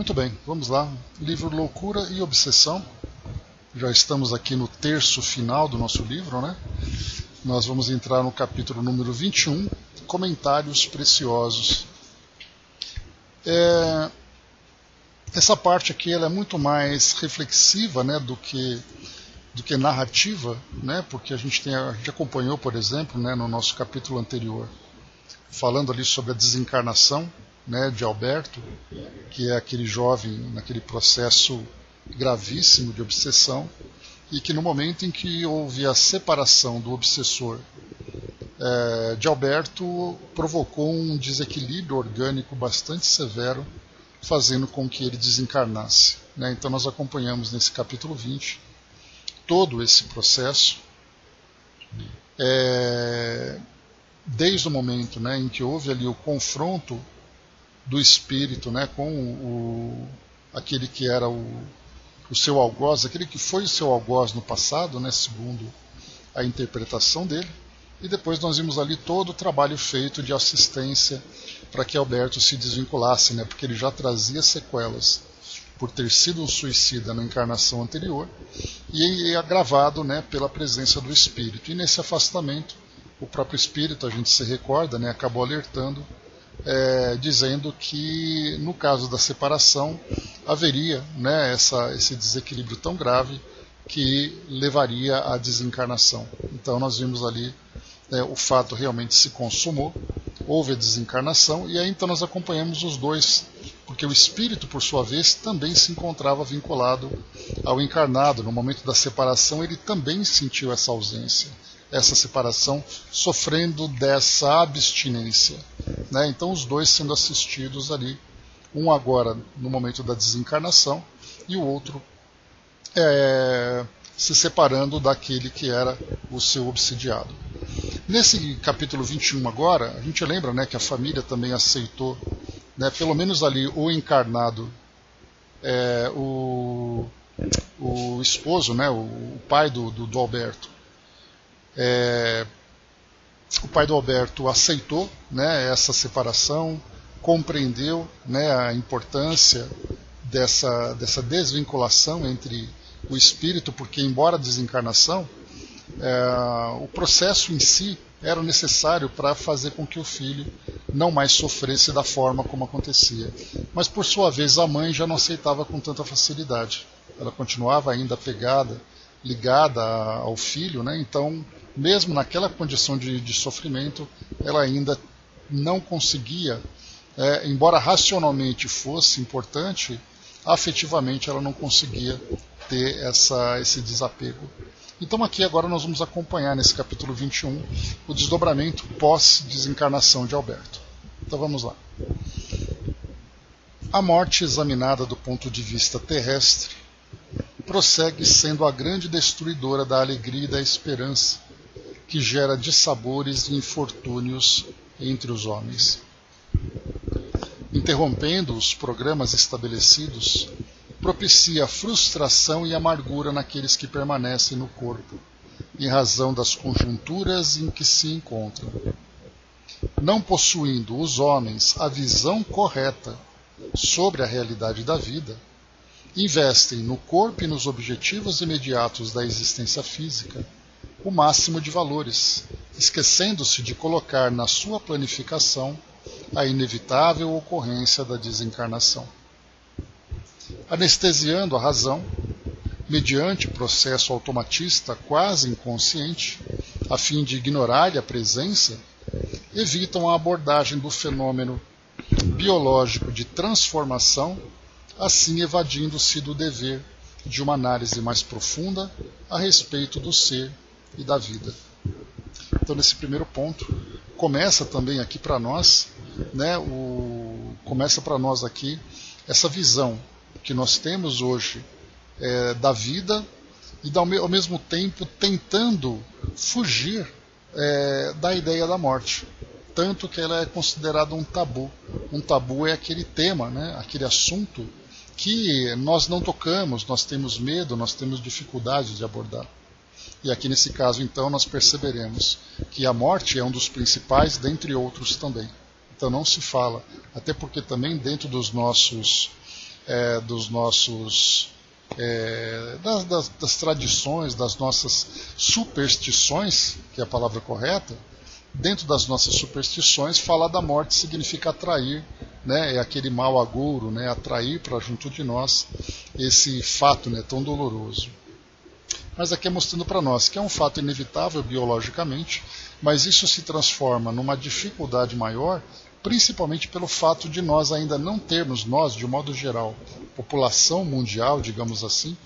Muito bem, vamos lá. Livro Loucura e Obsessão. Já estamos aqui no terço final do nosso livro, né? Nós vamos entrar no capítulo número 21, Comentários Preciosos. Essa parte aqui ela é muito mais reflexiva, né, do que narrativa, né? Porque a gente acompanhou, por exemplo, né, no nosso capítulo anterior, falando ali sobre a desencarnação, né, de Alberto, que é aquele jovem naquele processo gravíssimo de obsessão, e que no momento em que houve a separação do obsessor de Alberto, provocou um desequilíbrio orgânico bastante severo, fazendo com que ele desencarnasse, né? Então nós acompanhamos nesse capítulo 20 todo esse processo, desde o momento, né, em que houve ali o confronto do espírito, né, com aquele que era o seu algoz, aquele que foi o seu algoz no passado, né, segundo a interpretação dele, e depois nós vimos ali todo o trabalho feito de assistência para que Alberto se desvinculasse, né, porque ele já trazia sequelas por ter sido um suicida na encarnação anterior e agravado, né, pela presença do espírito. E nesse afastamento, o próprio espírito, a gente se recorda, né, acabou alertando, dizendo que no caso da separação haveria, né, esse desequilíbrio tão grave que levaria à desencarnação. Então nós vimos ali o fato realmente se consumou, houve a desencarnação, e aí então nós acompanhamos os dois, porque o espírito, por sua vez, também se encontrava vinculado ao encarnado. No momento da separação ele também sentiu essa ausência, essa separação, sofrendo dessa abstinência, né? Então os dois sendo assistidos ali, um agora no momento da desencarnação e o outro se separando daquele que era o seu obsidiado. Nesse capítulo 21 agora, a gente lembra, né, que a família também aceitou, né, pelo menos ali o encarnado, o esposo, né, o pai do Alberto. O pai do Alberto aceitou, né, essa separação, compreendeu, né, a importância dessa desvinculação entre o espírito, porque embora a desencarnação, o processo em si era necessário para fazer com que o filho não mais sofresse da forma como acontecia. Mas por sua vez a mãe já não aceitava com tanta facilidade. Ela continuava ainda apegada, ligada ao filho, né? Então, mesmo naquela condição de sofrimento, ela ainda não conseguia, embora racionalmente fosse importante, afetivamente ela não conseguia ter esse desapego. Então aqui agora nós vamos acompanhar nesse capítulo 21 o desdobramento pós-desencarnação de Alberto. Então vamos lá. A morte examinada do ponto de vista terrestre prossegue sendo a grande destruidora da alegria e da esperança, que gera dissabores e infortúnios entre os homens. Interrompendo os programas estabelecidos, propicia frustração e amargura naqueles que permanecem no corpo, em razão das conjunturas em que se encontram. Não possuindo os homens a visão correta sobre a realidade da vida, investem no corpo e nos objetivos imediatos da existência física o máximo de valores, esquecendo-se de colocar na sua planificação a inevitável ocorrência da desencarnação. Anestesiando a razão, mediante processo automatista quase inconsciente, a fim de ignorar-lhe a presença, evitam a abordagem do fenômeno biológico de transformação, assim evadindo-se do dever de uma análise mais profunda a respeito do ser e da vida. Então, nesse primeiro ponto, começa também aqui para nós, né, começa para nós aqui essa visão que nós temos hoje da vida e ao mesmo tempo tentando fugir da ideia da morte, tanto que ela é considerada um tabu. Um tabu é aquele tema, né, aquele assunto que nós não tocamos, nós temos medo, nós temos dificuldade de abordar. E aqui nesse caso então nós perceberemos que a morte é um dos principais, dentre outros também. Então não se fala, até porque também dentro dos nossos dos nossos das tradições, das nossas superstições, que é a palavra correta. Dentro das nossas superstições, falar da morte significa atrair, né, é aquele mau agouro, né, atrair para junto de nós esse fato, né, tão doloroso. Mas aqui é mostrando para nós que é um fato inevitável biologicamente, mas isso se transforma numa dificuldade maior, principalmente pelo fato de nós ainda não termos, nós de modo geral, população mundial, digamos assim,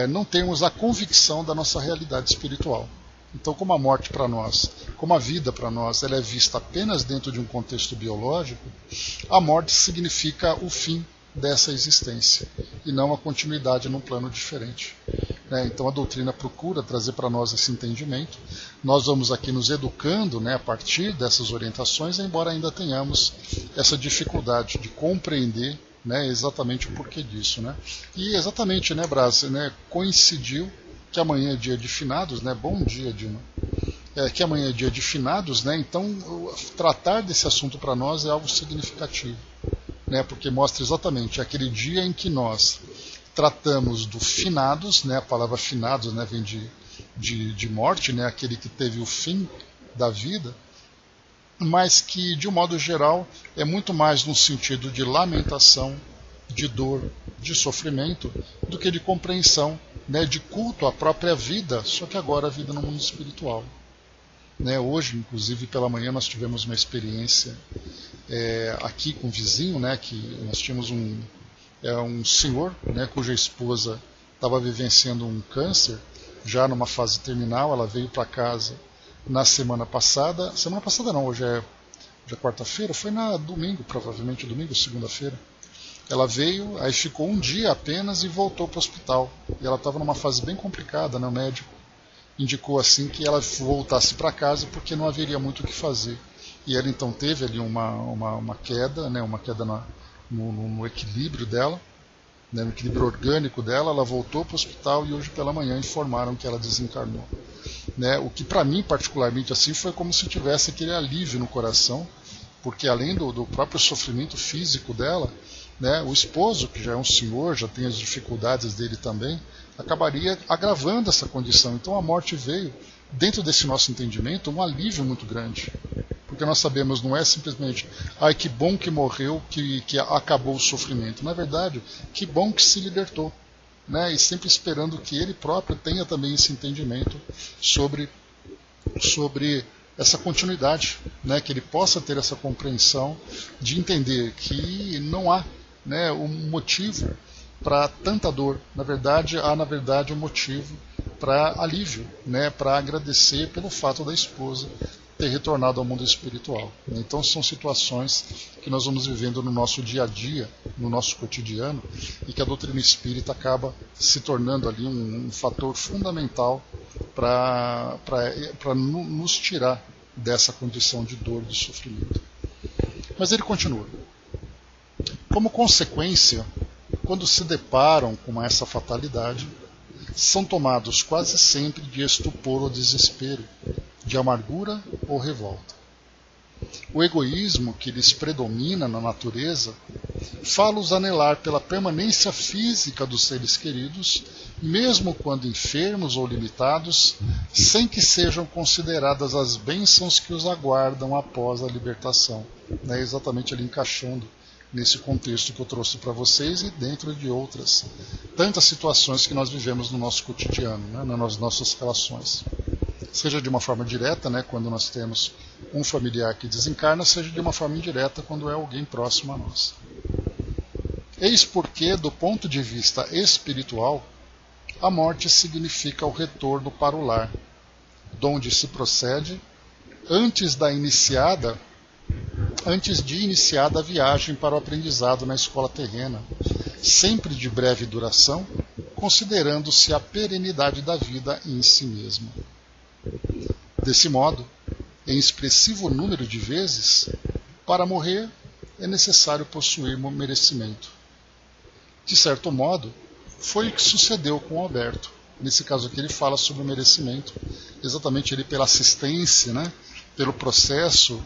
não termos a convicção da nossa realidade espiritual. Então, como a morte para nós, como a vida para nós, ela é vista apenas dentro de um contexto biológico, a morte significa o fim dessa existência e não a continuidade num plano diferente. Então a doutrina procura trazer para nós esse entendimento. Nós vamos aqui nos educando, né, a partir dessas orientações, embora ainda tenhamos essa dificuldade de compreender, né, exatamente o porquê disso. Né? E exatamente, né, Brás, né, coincidiu que amanhã é dia de finados, né? Bom dia, Dilma. Que amanhã é dia de finados, né? Então tratar desse assunto para nós é algo significativo, né? Porque mostra exatamente aquele dia em que nós tratamos do finados, né? A palavra finados, né, vem de morte, né? Aquele que teve o fim da vida, mas que de um modo geral é muito mais no sentido de lamentação, de dor, de sofrimento, do que de compreensão, né, de culto à própria vida, só que agora a vida no mundo espiritual. Né, hoje, inclusive, pela manhã nós tivemos uma experiência aqui com o vizinho, né, que nós tínhamos um senhor, né, cuja esposa estava vivenciando um câncer, já numa fase terminal. Ela veio para casa na semana passada não, hoje é quarta-feira, foi na domingo, provavelmente domingo, segunda-feira. Ela veio, aí ficou um dia apenas e voltou para o hospital. E ela estava numa fase bem complicada, né? O médico indicou assim que ela voltasse para casa porque não haveria muito o que fazer. E ela então teve ali uma queda, né? Uma queda no equilíbrio dela, né? No equilíbrio orgânico dela. Ela voltou para o hospital e hoje pela manhã informaram que ela desencarnou. Né? O que para mim particularmente assim foi como se tivesse aquele alívio no coração, porque além do próprio sofrimento físico dela, né, o esposo, que já é um senhor, já tem as dificuldades dele também, acabaria agravando essa condição. Então a morte veio, dentro desse nosso entendimento, um alívio muito grande. Porque nós sabemos, não é simplesmente, ai, que bom que morreu, que acabou o sofrimento. Na verdade, que bom que se libertou. Né, e sempre esperando que ele próprio tenha também esse entendimento sobre essa continuidade, né, que ele possa ter essa compreensão de entender que não há, né, um motivo para tanta dor. Na verdade, há um motivo para alívio, né, para agradecer pelo fato da esposa ter retornado ao mundo espiritual. Então são situações que nós vamos vivendo no nosso dia a dia, no nosso cotidiano, e que a doutrina espírita acaba se tornando ali um fator fundamental para nos tirar dessa condição de dor e de sofrimento. Mas ele continua. Como consequência, quando se deparam com essa fatalidade, são tomados quase sempre de estupor ou desespero, de amargura ou revolta. O egoísmo que lhes predomina na natureza faz-los anelar pela permanência física dos seres queridos, mesmo quando enfermos ou limitados, sem que sejam consideradas as bênçãos que os aguardam após a libertação. É exatamente ali encaixando nesse contexto que eu trouxe para vocês e dentro de outras tantas situações que nós vivemos no nosso cotidiano, né, nas nossas relações. Seja de uma forma direta, né, quando nós temos um familiar que desencarna, seja de uma forma indireta, quando é alguém próximo a nós. Eis porque, do ponto de vista espiritual, a morte significa o retorno para o lar, donde se procede antes de iniciada a viagem para o aprendizado na escola terrena, sempre de breve duração, considerando-se a perenidade da vida em si mesma. Desse modo, em expressivo número de vezes, para morrer é necessário possuir merecimento. De certo modo, foi o que sucedeu com Alberto. Nesse caso aqui ele fala sobre o merecimento, exatamente ele pela assistência, né, pelo processo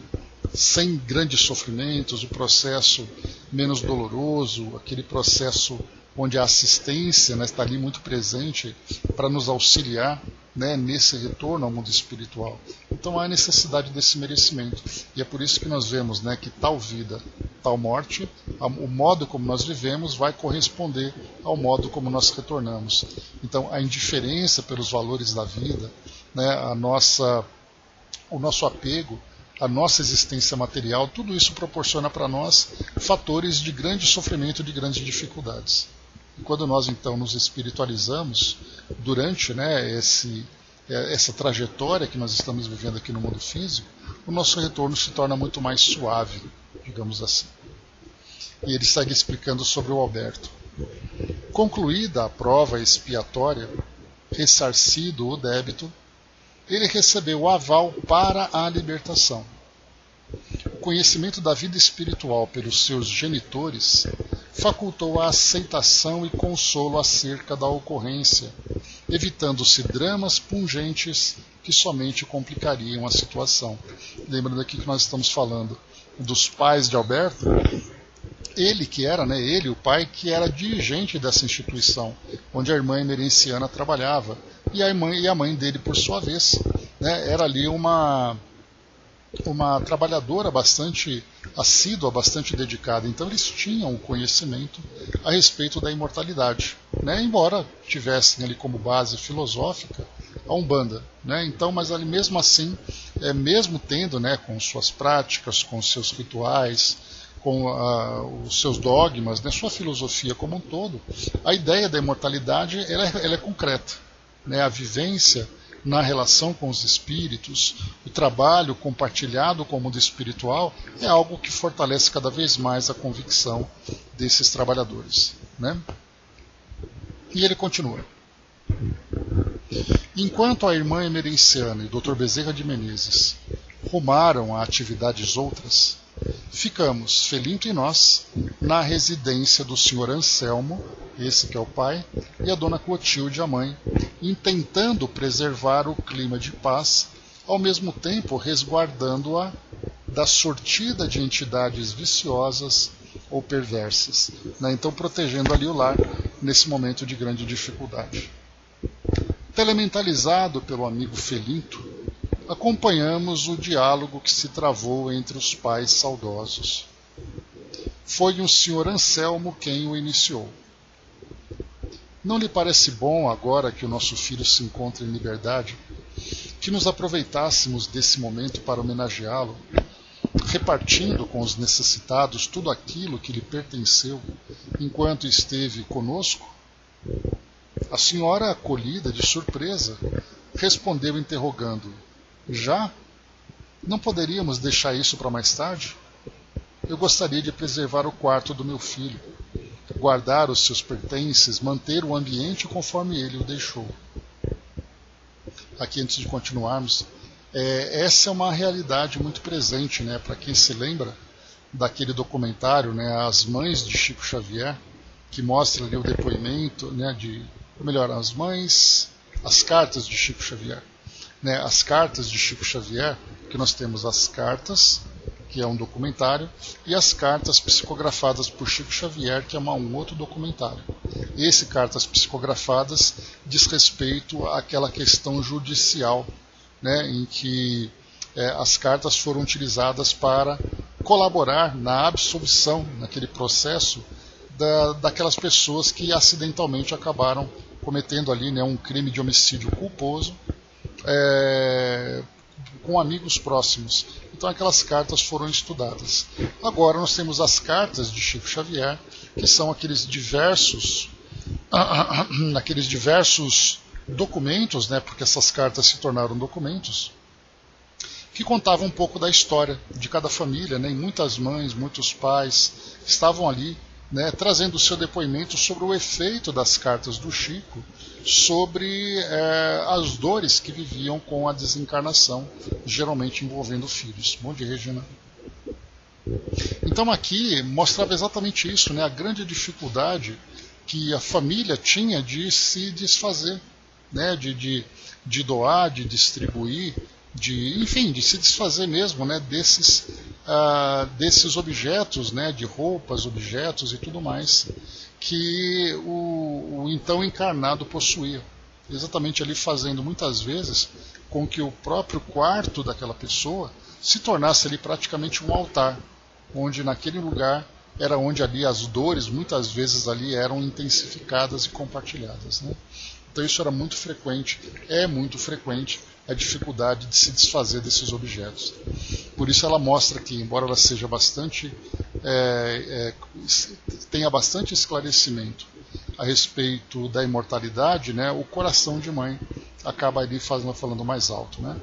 sem grandes sofrimentos, o processo menos doloroso, aquele processo onde a assistência, né, está ali muito presente para nos auxiliar, né, nesse retorno ao mundo espiritual. Então há necessidade desse merecimento. E é por isso que nós vemos, né, que tal vida, tal morte, o modo como nós vivemos vai corresponder ao modo como nós retornamos. Então a indiferença pelos valores da vida, né, o nosso apego, a nossa existência material, tudo isso proporciona para nós fatores de grande sofrimento, de grandes dificuldades. E quando nós então nos espiritualizamos durante, né, essa trajetória que nós estamos vivendo aqui no mundo físico, o nosso retorno se torna muito mais suave, digamos assim. E ele segue explicando sobre o Alberto. Concluída a prova expiatória, ressarcido o débito, ele recebeu o aval para a libertação. O conhecimento da vida espiritual pelos seus genitores facultou a aceitação e consolo acerca da ocorrência, evitando-se dramas pungentes que somente complicariam a situação. Lembrando aqui que nós estamos falando dos pais de Alberto, ele que era, né, ele, o pai, que era dirigente dessa instituição, onde a irmã emerenciana trabalhava, e a mãe dele, por sua vez, né, era ali uma trabalhadora bastante assídua, bastante dedicada. Então eles tinham o conhecimento a respeito da imortalidade, né? Embora tivessem ali como base filosófica a Umbanda, né? Então, mas ali mesmo assim, mesmo tendo, né, com suas práticas, com seus rituais, com os seus dogmas, né, sua filosofia como um todo, a ideia da imortalidade ela é concreta, né? A vivência na relação com os espíritos, o trabalho compartilhado com o mundo espiritual é algo que fortalece cada vez mais a convicção desses trabalhadores, né? E ele continua. Enquanto a irmã emerenciana e o Dr. Bezerra de Menezes rumaram a atividades outras, ficamos, Felinto e nós, na residência do Sr. Anselmo, esse que é o pai, e a dona Clotilde, a mãe, intentando preservar o clima de paz, ao mesmo tempo resguardando-a da sortida de entidades viciosas ou perversas, né? Então protegendo ali o lar nesse momento de grande dificuldade. Telementalizado pelo amigo Felinto, acompanhamos o diálogo que se travou entre os pais saudosos. Foi o Sr. Anselmo quem o iniciou. Não lhe parece bom, agora que o nosso filho se encontra em liberdade, que nos aproveitássemos desse momento para homenageá-lo, repartindo com os necessitados tudo aquilo que lhe pertenceu enquanto esteve conosco? A senhora, acolhida de surpresa, respondeu interrogando: já? Não poderíamos deixar isso para mais tarde? Eu gostaria de preservar o quarto do meu filho, guardar os seus pertences, manter o ambiente conforme ele o deixou. Aqui, antes de continuarmos, essa é uma realidade muito presente, né, para quem se lembra daquele documentário, né, As Mães de Chico Xavier, que mostra ali o depoimento, né, as cartas de Chico Xavier. Né, as cartas de Chico Xavier, que nós temos as cartas, que é um documentário, e as cartas psicografadas por Chico Xavier, que é um outro documentário. Esse Cartas Psicografadas diz respeito àquela questão judicial, né, em que as cartas foram utilizadas para colaborar na absolvição, naquele processo, daquelas pessoas que acidentalmente acabaram cometendo ali, né, um crime de homicídio culposo, com amigos próximos. Então aquelas cartas foram estudadas. Agora nós temos as cartas de Chico Xavier, que são aqueles diversos documentos, né, porque essas cartas se tornaram documentos, que contavam um pouco da história de cada família, né, e muitas mães, muitos pais estavam ali, né, trazendo o seu depoimento sobre o efeito das cartas do Chico sobre as dores que viviam com a desencarnação, geralmente envolvendo filhos. Bom dia, Regina. Então aqui mostrava exatamente isso, né, a grande dificuldade que a família tinha de se desfazer, né, de doar, de distribuir, de se desfazer mesmo, né, desses desses objetos, né, de roupas, objetos e tudo mais, que o então encarnado possuía. Exatamente ali fazendo muitas vezes com que o próprio quarto daquela pessoa se tornasse ali praticamente um altar, onde naquele lugar era onde ali as dores muitas vezes ali eram intensificadas e compartilhadas, né? Então isso era muito frequente, é muito frequente a dificuldade de se desfazer desses objetos. Por isso ela mostra que, embora ela seja bastante, tenha bastante esclarecimento a respeito da imortalidade, né, o coração de mãe acaba ali falando mais alto, né?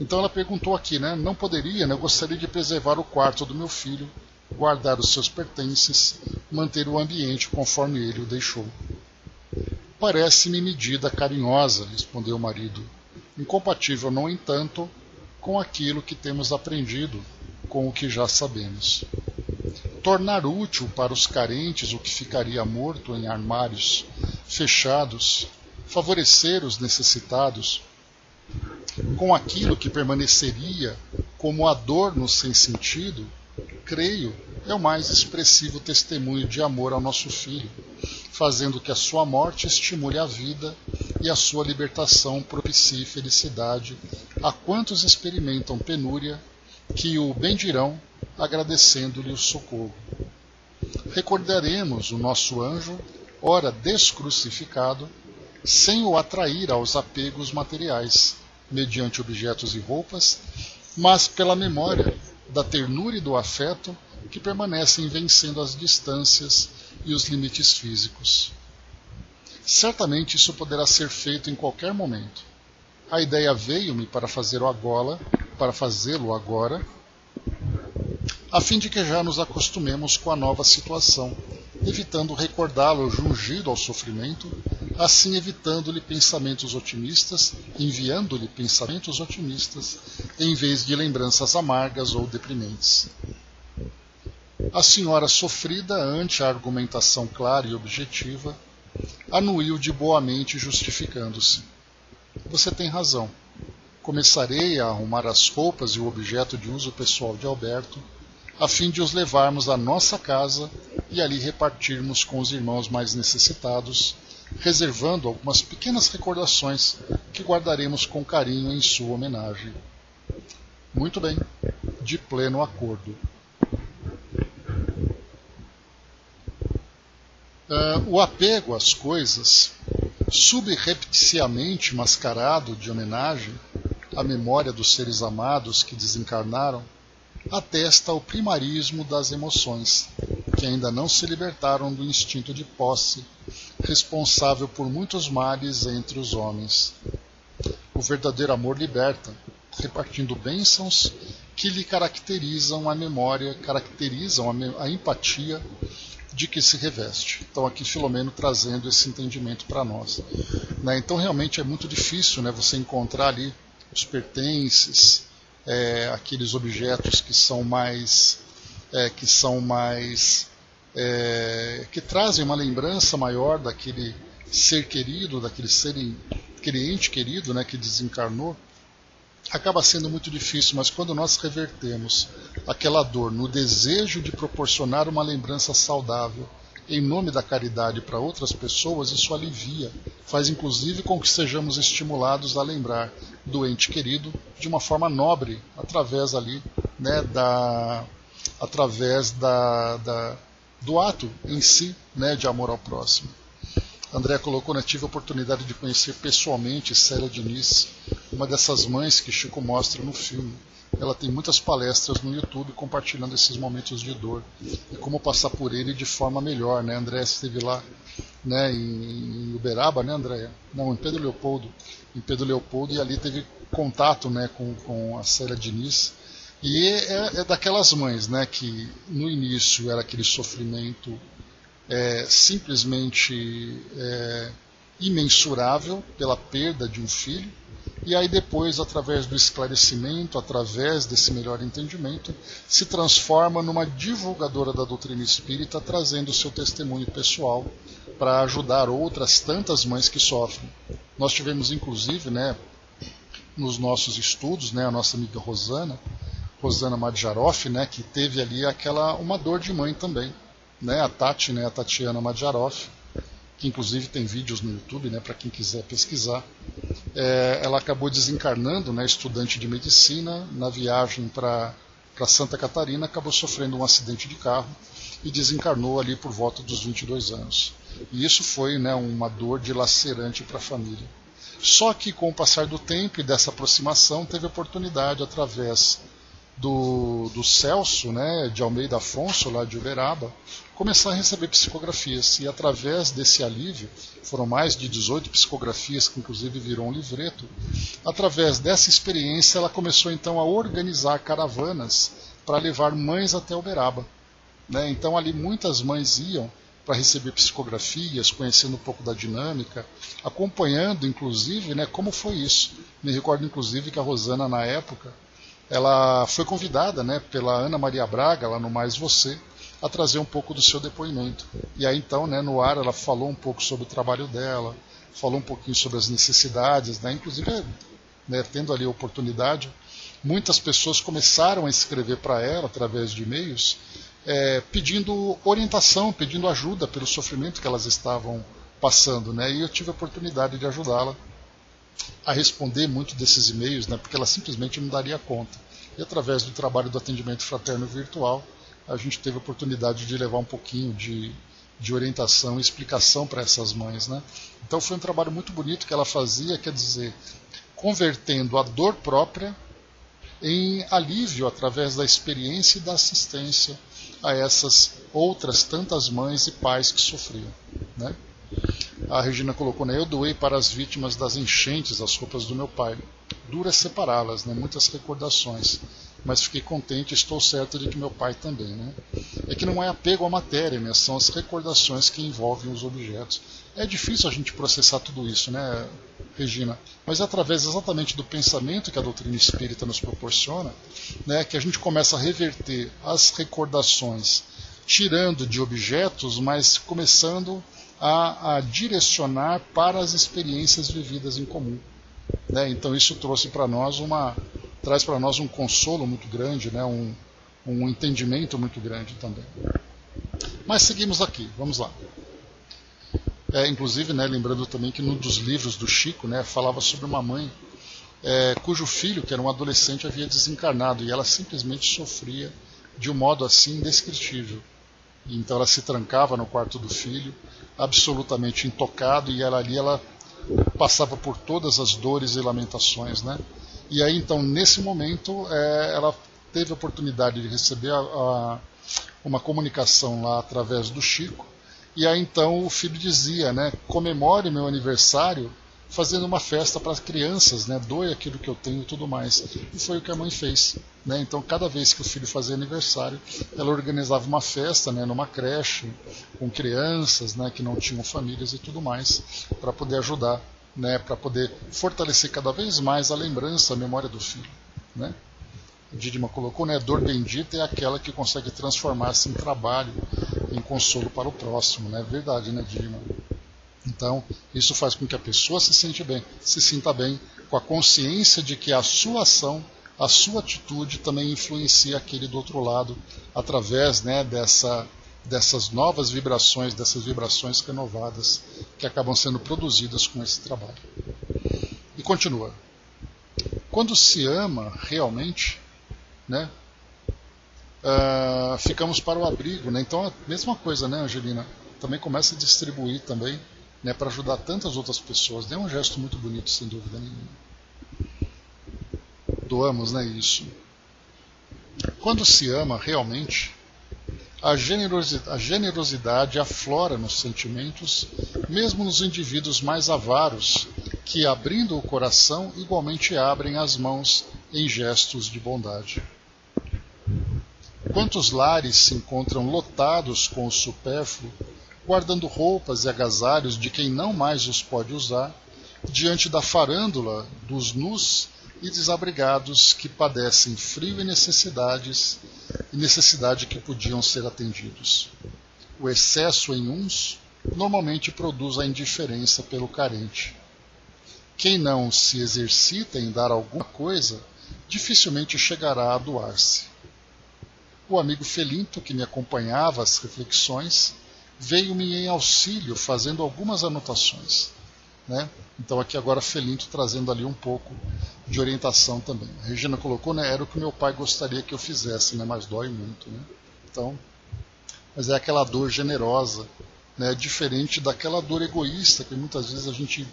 Então ela perguntou aqui, né, não poderia, né, eu gostaria de preservar o quarto do meu filho, guardar os seus pertences, manter o ambiente conforme ele o deixou. Parece-me medida carinhosa, respondeu o marido, incompatível, no entanto, com aquilo que temos aprendido, com o que já sabemos. Tornar útil para os carentes o que ficaria morto em armários fechados, favorecer os necessitados, com aquilo que permaneceria como adorno sem sentido, creio, é o mais expressivo testemunho de amor ao nosso filho, fazendo que a sua morte estimule a vida e a sua libertação propicie felicidade a quantos experimentam penúria, que o bendirão, agradecendo-lhe o socorro. Recordaremos o nosso anjo, ora descrucificado, sem o atrair aos apegos materiais, mediante objetos e roupas, mas pela memória da ternura e do afeto que permanecem vencendo as distâncias e os limites físicos. Certamente isso poderá ser feito em qualquer momento. A ideia veio-me para fazê-lo agora, a fim de que já nos acostumemos com a nova situação, evitando recordá-lo jungido ao sofrimento, assim evitando-lhe pensamentos otimistas, enviando-lhe pensamentos otimistas, em vez de lembranças amargas ou deprimentes. A senhora sofrida, ante a argumentação clara e objetiva, anuiu de boa mente, justificando-se. Você tem razão. Começarei a arrumar as roupas e o objeto de uso pessoal de Alberto, a fim de os levarmos à nossa casa e ali repartirmos com os irmãos mais necessitados, reservando algumas pequenas recordações que guardaremos com carinho em sua homenagem. Muito bem, de pleno acordo. O apego às coisas, subrepticiamente mascarado de homenagem à memória dos seres amados que desencarnaram, atesta o primarismo das emoções, que ainda não se libertaram do instinto de posse, responsável por muitos males entre os homens. O verdadeiro amor liberta, repartindo bênçãos que lhe caracterizam a memória, caracterizam a empatia de que se reveste. Então aqui Filomeno trazendo esse entendimento para nós. Então realmente é muito difícil, você encontrar ali os pertences, aqueles objetos que trazem uma lembrança maior daquele ser querido, aquele ente querido, que desencarnou. Acaba sendo muito difícil, mas quando nós revertemos aquela dor no desejo de proporcionar uma lembrança saudável em nome da caridade para outras pessoas, isso alivia, faz inclusive com que sejamos estimulados a lembrar do ente querido de uma forma nobre, através ali, do ato em si, de amor ao próximo. André colocou, tive a oportunidade de conhecer pessoalmente Célia Diniz, uma dessas mães que Chico mostra no filme. Ela tem muitas palestras no YouTube compartilhando esses momentos de dor e como passar por ele de forma melhor. André esteve lá em Uberaba, André? Não, em Pedro Leopoldo. Em Pedro Leopoldo, e ali teve contato com a Célia Diniz. E é daquelas mães que no início era aquele sofrimento simplesmente imensurável pela perda de um filho, e aí depois, através do esclarecimento, através desse melhor entendimento, se transforma numa divulgadora da doutrina espírita, trazendo o seu testemunho pessoal para ajudar outras tantas mães que sofrem. Nós tivemos inclusive, nos nossos estudos, a nossa amiga Rosana, Rosana Madjaroff, né, que teve ali uma dor de mãe também, né, a Tati, né, a Tatiana Madjaroff, que inclusive tem vídeos no YouTube, né, para quem quiser pesquisar. Ela acabou desencarnando, né, estudante de medicina, na viagem para Santa Catarina, acabou sofrendo um acidente de carro e desencarnou ali por volta dos 22 anos. E isso foi, né, uma dor dilacerante para a família. Só que com o passar do tempo e dessa aproximação, teve oportunidade através do Celso, né, de Almeida Afonso, lá de Uberaba, começar a receber psicografias. E através desse alívio, foram mais de 18 psicografias, que inclusive virou um livreto. Através dessa experiência, ela começou então a organizar caravanas para levar mães até Uberaba, né? Então ali muitas mães iam para receber psicografias, conhecendo um pouco da dinâmica, acompanhando inclusive, né, como foi isso. Me recordo inclusive que a Rosana, na época, ela foi convidada, né, pela Ana Maria Braga, lá no Mais Você, a trazer um pouco do seu depoimento. E aí então, né, no ar, ela falou um pouco sobre o trabalho dela, falou um pouquinho sobre as necessidades, né, inclusive, né, tendo ali a oportunidade, muitas pessoas começaram a escrever para ela, através de e-mails, pedindo orientação, pedindo ajuda pelo sofrimento que elas estavam passando, né, e eu tive a oportunidade de ajudá-la a responder muito desses e-mails, né, porque ela simplesmente não daria conta. E através do trabalho do atendimento fraterno virtual, a gente teve a oportunidade de levar um pouquinho de orientação e explicação para essas mães, né? Então foi um trabalho muito bonito que ela fazia, quer dizer, convertendo a dor própria em alívio através da experiência e da assistência a essas outras tantas mães e pais que sofriam, né? A Regina colocou, né, eu doei para as vítimas das enchentes as roupas do meu pai. Duro é separá-las, né, muitas recordações, mas fiquei contente e estou certo de que meu pai também, né? É que não é apego à matéria, né, são as recordações que envolvem os objetos. É difícil a gente processar tudo isso, né, Regina? Mas é através exatamente do pensamento que a doutrina espírita nos proporciona, né, que a gente começa a reverter as recordações, tirando de objetos, mas começando a direcionar para as experiências vividas em comum, né? Então isso trouxe para nós traz para nós um consolo muito grande, né? um entendimento muito grande também. Mas seguimos aqui, vamos lá. Inclusive, né, lembrando também que num dos livros do Chico, né, falava sobre uma mãe cujo filho, que era um adolescente, havia desencarnado e ela simplesmente sofria de um modo assim indescritível. Então ela se trancava no quarto do filho, absolutamente intocado, e ela passava por todas as dores e lamentações, né? E aí então nesse momento ela teve a oportunidade de receber uma comunicação lá através do Chico, e aí então o filho dizia, né, comemore meu aniversário fazendo uma festa para as crianças, né, doe aquilo que eu tenho e tudo mais. E foi o que a mãe fez, né? Então cada vez que o filho fazia aniversário, ela organizava uma festa, né, numa creche, com crianças, né, que não tinham famílias e tudo mais, para poder ajudar, né, para poder fortalecer cada vez mais a lembrança, a memória do filho, né? O Didima colocou, né, dor bendita é aquela que consegue transformar-se em trabalho, em consolo para o próximo, né? Verdade, né, Didima? Então, isso faz com que a pessoa se sinta bem, com a consciência de que a sua ação, a sua atitude também influencia aquele do outro lado, através, né, dessas novas vibrações, dessas vibrações renovadas que acabam sendo produzidas com esse trabalho. E continua. Quando se ama realmente, né, ficamos para o abrigo, né? Então, a mesma coisa, né, Angelina? Também começa a distribuir também, né, para ajudar tantas outras pessoas. É um gesto muito bonito, sem dúvida nenhuma. Doamos, né, isso. Quando se ama realmente, a generosidade aflora nos sentimentos, mesmo nos indivíduos mais avaros, que, abrindo o coração, igualmente abrem as mãos em gestos de bondade. Quantos lares se encontram lotados com o supérfluo, guardando roupas e agasalhos de quem não mais os pode usar, diante da farândula dos nus e desabrigados que padecem frio e necessidade que podiam ser atendidos. O excesso em uns normalmente produz a indiferença pelo carente. Quem não se exercita em dar alguma coisa dificilmente chegará a doar-se. O amigo Felinto, que me acompanhava às reflexões, veio-me em auxílio fazendo algumas anotações, né? Então aqui agora Felinto trazendo ali um pouco de orientação também. A Regina colocou, né, era o que meu pai gostaria que eu fizesse, né, mas dói muito, né? Então, mas é aquela dor generosa, né, diferente daquela dor egoísta que muitas vezes a gente,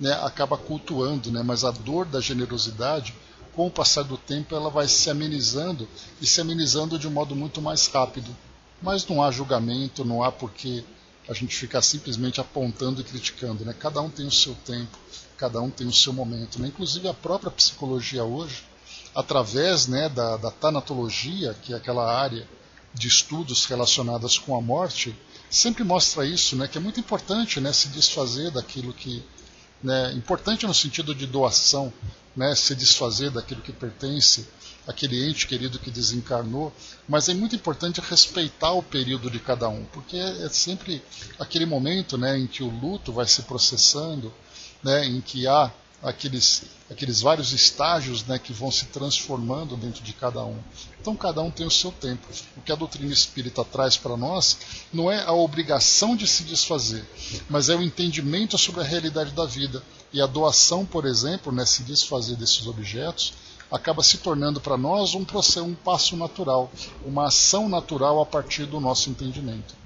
né, acaba cultuando, né, mas a dor da generosidade, com o passar do tempo, ela vai se amenizando e se amenizando de um modo muito mais rápido. Mas não há julgamento, não há porquê a gente ficar simplesmente apontando e criticando, né? Cada um tem o seu tempo, cada um tem o seu momento, né? Inclusive a própria psicologia hoje, através, né, da tanatologia, que é aquela área de estudos relacionadas com a morte, sempre mostra isso, né, que é muito importante, né, se desfazer daquilo que, né, importante no sentido de doação, né, se desfazer daquilo que pertence àquele ente querido que desencarnou, mas é muito importante respeitar o período de cada um, porque é sempre aquele momento, né, em que o luto vai se processando, né, em que há aqueles vários estágios, né, que vão se transformando dentro de cada um. Então cada um tem o seu tempo. O que a doutrina espírita traz para nós não é a obrigação de se desfazer, mas é o entendimento sobre a realidade da vida. E a doação, por exemplo, né, se desfazer desses objetos, acaba se tornando para nós um passo natural, uma ação natural a partir do nosso entendimento.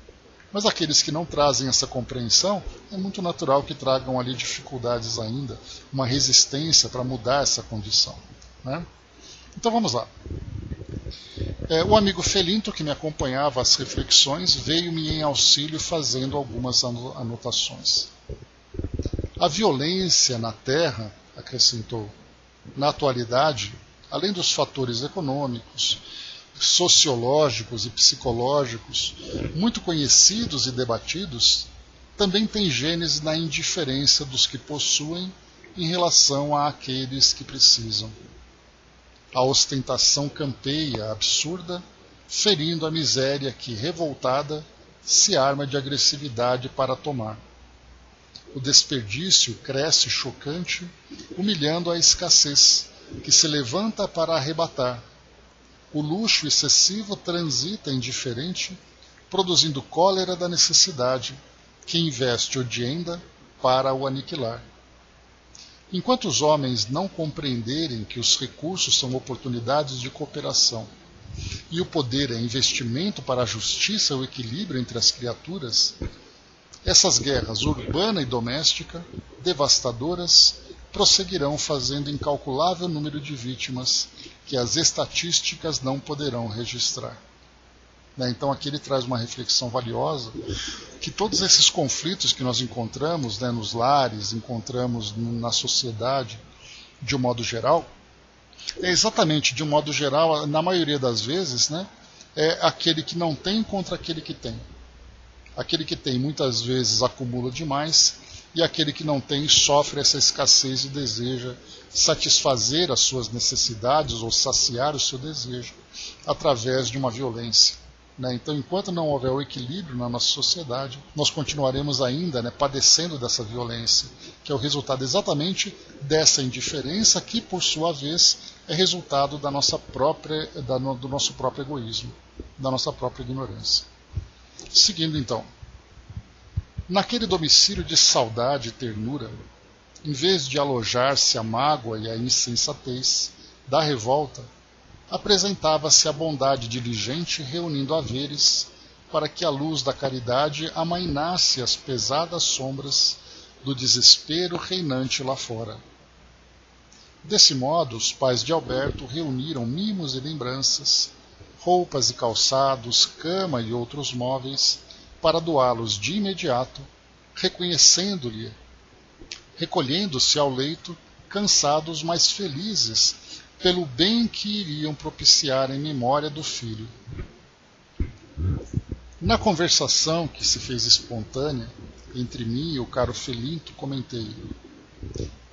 Mas aqueles que não trazem essa compreensão, é muito natural que tragam ali dificuldades ainda, uma resistência para mudar essa condição, né? Então vamos lá. O amigo Felinto, que me acompanhava às reflexões, veio-me em auxílio fazendo algumas anotações. A violência na Terra, acrescentou, na atualidade, além dos fatores econômicos, sociológicos e psicológicos, muito conhecidos e debatidos, também tem gênese na indiferença dos que possuem em relação àqueles que precisam. A ostentação campeia, absurda, ferindo a miséria que, revoltada, se arma de agressividade para tomar. O desperdício cresce chocante, humilhando a escassez, que se levanta para arrebatar. O luxo excessivo transita indiferente, produzindo cólera da necessidade, que investe odienda para o aniquilar. Enquanto os homens não compreenderem que os recursos são oportunidades de cooperação e o poder é investimento para a justiça e o equilíbrio entre as criaturas, essas guerras urbana e doméstica, devastadoras, prosseguirão fazendo incalculável número de vítimas que as estatísticas não poderão registrar. Então aqui ele traz uma reflexão valiosa, que todos esses conflitos que nós encontramos, né, nos lares, encontramos na sociedade, de um modo geral, é exatamente, de um modo geral, na maioria das vezes, né, é aquele que não tem contra aquele que tem. Aquele que tem muitas vezes acumula demais, e aquele que não tem sofre essa escassez e deseja satisfazer as suas necessidades ou saciar o seu desejo através de uma violência. Então, enquanto não houver o equilíbrio na nossa sociedade, nós continuaremos ainda, né, padecendo dessa violência, que é o resultado exatamente dessa indiferença que, por sua vez, é resultado do nosso próprio egoísmo, da nossa própria ignorância. Seguindo então. Naquele domicílio de saudade e ternura, em vez de alojar-se a mágoa e a insensatez da revolta, apresentava-se a bondade diligente reunindo haveres para que a luz da caridade amainasse as pesadas sombras do desespero reinante lá fora. Desse modo, os pais de Alberto reuniram mimos e lembranças, roupas e calçados, cama e outros móveis, para doá-los de imediato, recolhendo-se ao leito, cansados, mas felizes, pelo bem que iriam propiciar em memória do filho. Na conversação que se fez espontânea entre mim e o caro Felinto, comentei: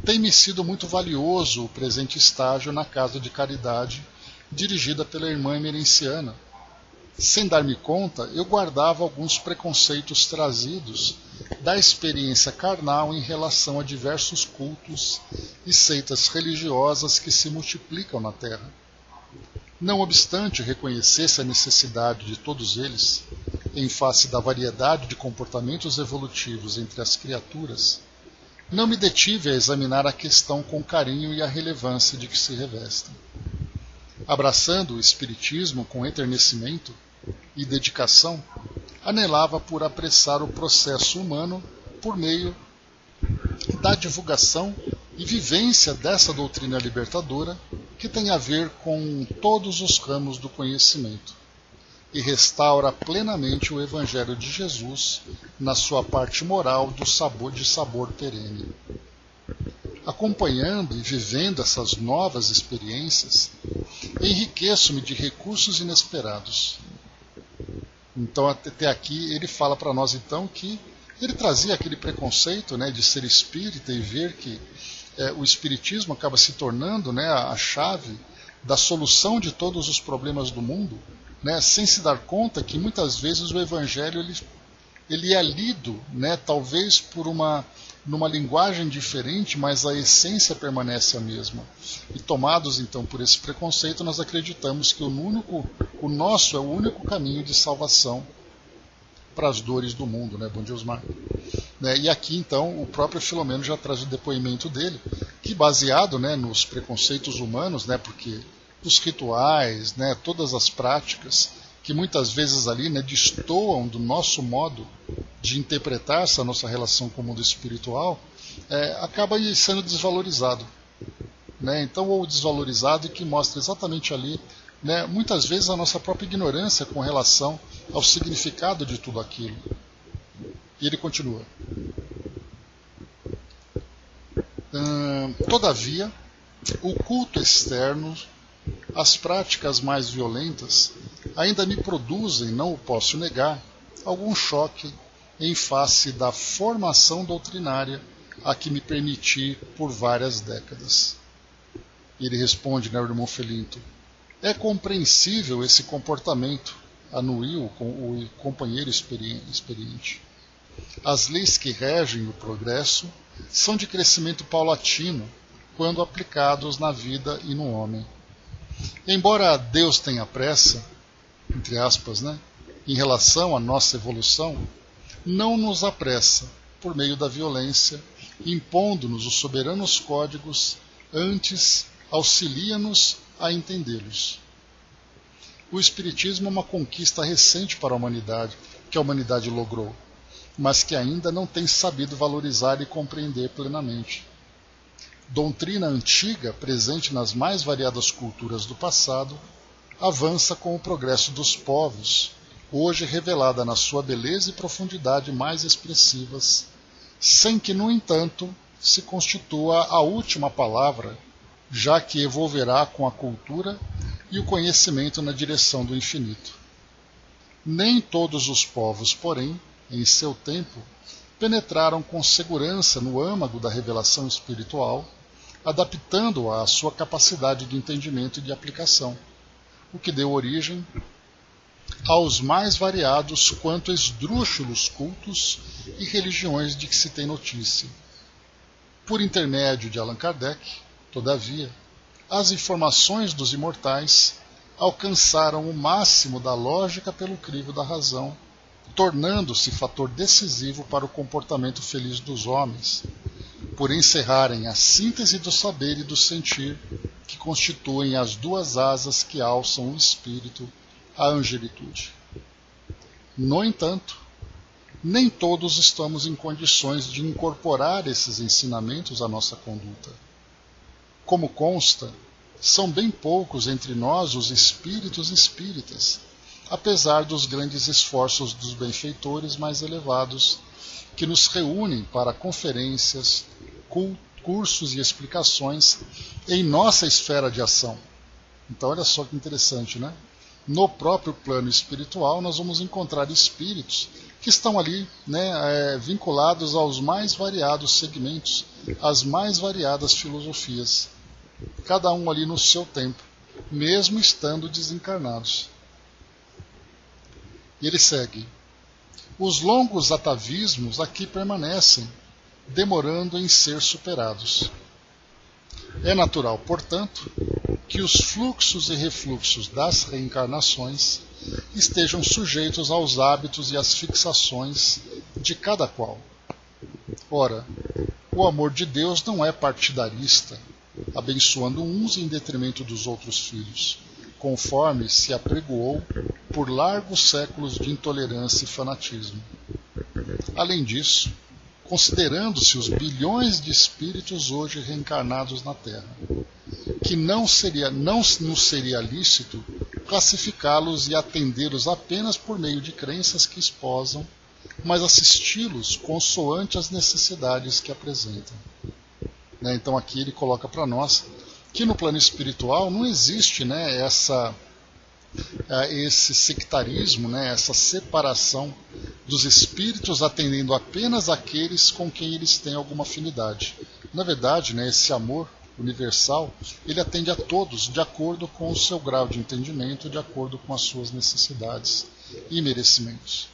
tem-me sido muito valioso o presente estágio na casa de caridade dirigida pela irmã emerenciana, sem dar-me conta, eu guardava alguns preconceitos trazidos da experiência carnal em relação a diversos cultos e seitas religiosas que se multiplicam na Terra. Não obstante reconhecesse a necessidade de todos eles, em face da variedade de comportamentos evolutivos entre as criaturas, não me detive a examinar a questão com carinho e a relevância de que se revestem. Abraçando o Espiritismo com enternecimento e dedicação, anelava por apressar o processo humano por meio da divulgação e vivência dessa doutrina libertadora que tem a ver com todos os ramos do conhecimento e restaura plenamente o Evangelho de Jesus na sua parte moral de sabor perene. Acompanhando e vivendo essas novas experiências, enriqueço-me de recursos inesperados. Então, até aqui, ele fala para nós, então, que ele trazia aquele preconceito, né, de ser espírita e ver que o espiritismo acaba se tornando, né, a chave da solução de todos os problemas do mundo, né, sem se dar conta que muitas vezes o Evangelho ele é lido, né, talvez numa linguagem diferente, mas a essência permanece a mesma. E tomados então por esse preconceito, nós acreditamos que o nosso é o único caminho de salvação para as dores do mundo, né? Bom dia, Osmar. E aqui então o próprio Filomeno já traz o depoimento dele, que baseado, né, nos preconceitos humanos, né, porque os rituais, né, todas as práticas que muitas vezes ali, né, destoam do nosso modo de interpretar essa nossa relação com o mundo espiritual, acaba sendo desvalorizado, né? Então, ou desvalorizado, e que mostra exatamente ali, né, muitas vezes a nossa própria ignorância com relação ao significado de tudo aquilo. E ele continua. Todavia, o culto externo, as práticas mais violentas, ainda me produzem, não o posso negar, algum choque em face da formação doutrinária a que me permiti por várias décadas. Ele responde, né, o irmão Felinto, é compreensível esse comportamento, anuiu o companheiro experiente. As leis que regem o progresso são de crescimento paulatino quando aplicados na vida e no homem. Embora Deus tenha pressa, entre aspas, né, em relação à nossa evolução, não nos apressa por meio da violência, impondo-nos os soberanos códigos, antes auxilia-nos a entendê-los. O Espiritismo é uma conquista recente para a humanidade, que a humanidade logrou, mas que ainda não tem sabido valorizar e compreender plenamente. Doutrina antiga, presente nas mais variadas culturas do passado, avança com o progresso dos povos, hoje revelada na sua beleza e profundidade mais expressivas, sem que, no entanto, se constitua a última palavra, já que evolverá com a cultura e o conhecimento na direção do infinito. Nem todos os povos, porém, em seu tempo, penetraram com segurança no âmago da revelação espiritual, adaptando-a à sua capacidade de entendimento e de aplicação, o que deu origem aos mais variados quanto esdrúxulos cultos e religiões de que se tem notícia. Por intermédio de Allan Kardec, todavia, as informações dos imortais alcançaram o máximo da lógica pelo crivo da razão, tornando-se fator decisivo para o comportamento feliz dos homens, por encerrarem a síntese do saber e do sentir que constituem as duas asas que alçam o espírito à angelitude. No entanto, nem todos estamos em condições de incorporar esses ensinamentos à nossa conduta. Como consta, são bem poucos entre nós os espíritos espíritas, apesar dos grandes esforços dos benfeitores mais elevados, que nos reúnem para conferências, cursos e explicações em nossa esfera de ação. Então, olha só que interessante, né? No próprio plano espiritual, nós vamos encontrar espíritos que estão ali, né, vinculados aos mais variados segmentos, às mais variadas filosofias, cada um ali no seu tempo, mesmo estando desencarnados. E ele segue: os longos atavismos aqui permanecem, demorando em ser superados. É natural, portanto, que os fluxos e refluxos das reencarnações estejam sujeitos aos hábitos e às fixações de cada qual. Ora, o amor de Deus não é partidarista, abençoando uns em detrimento dos outros filhos, conforme se apregoou por largos séculos de intolerância e fanatismo. Além disso, considerando-se os bilhões de espíritos hoje reencarnados na Terra, que não nos seria lícito classificá-los e atendê-los apenas por meio de crenças que esposam, mas assisti-los consoante as necessidades que apresentam. Então aqui ele coloca para nós que no plano espiritual não existe esse sectarismo, essa separação dos espíritos atendendo apenas aqueles com quem eles têm alguma afinidade. Na verdade, esse amor universal, ele atende a todos de acordo com o seu grau de entendimento, de acordo com as suas necessidades e merecimentos.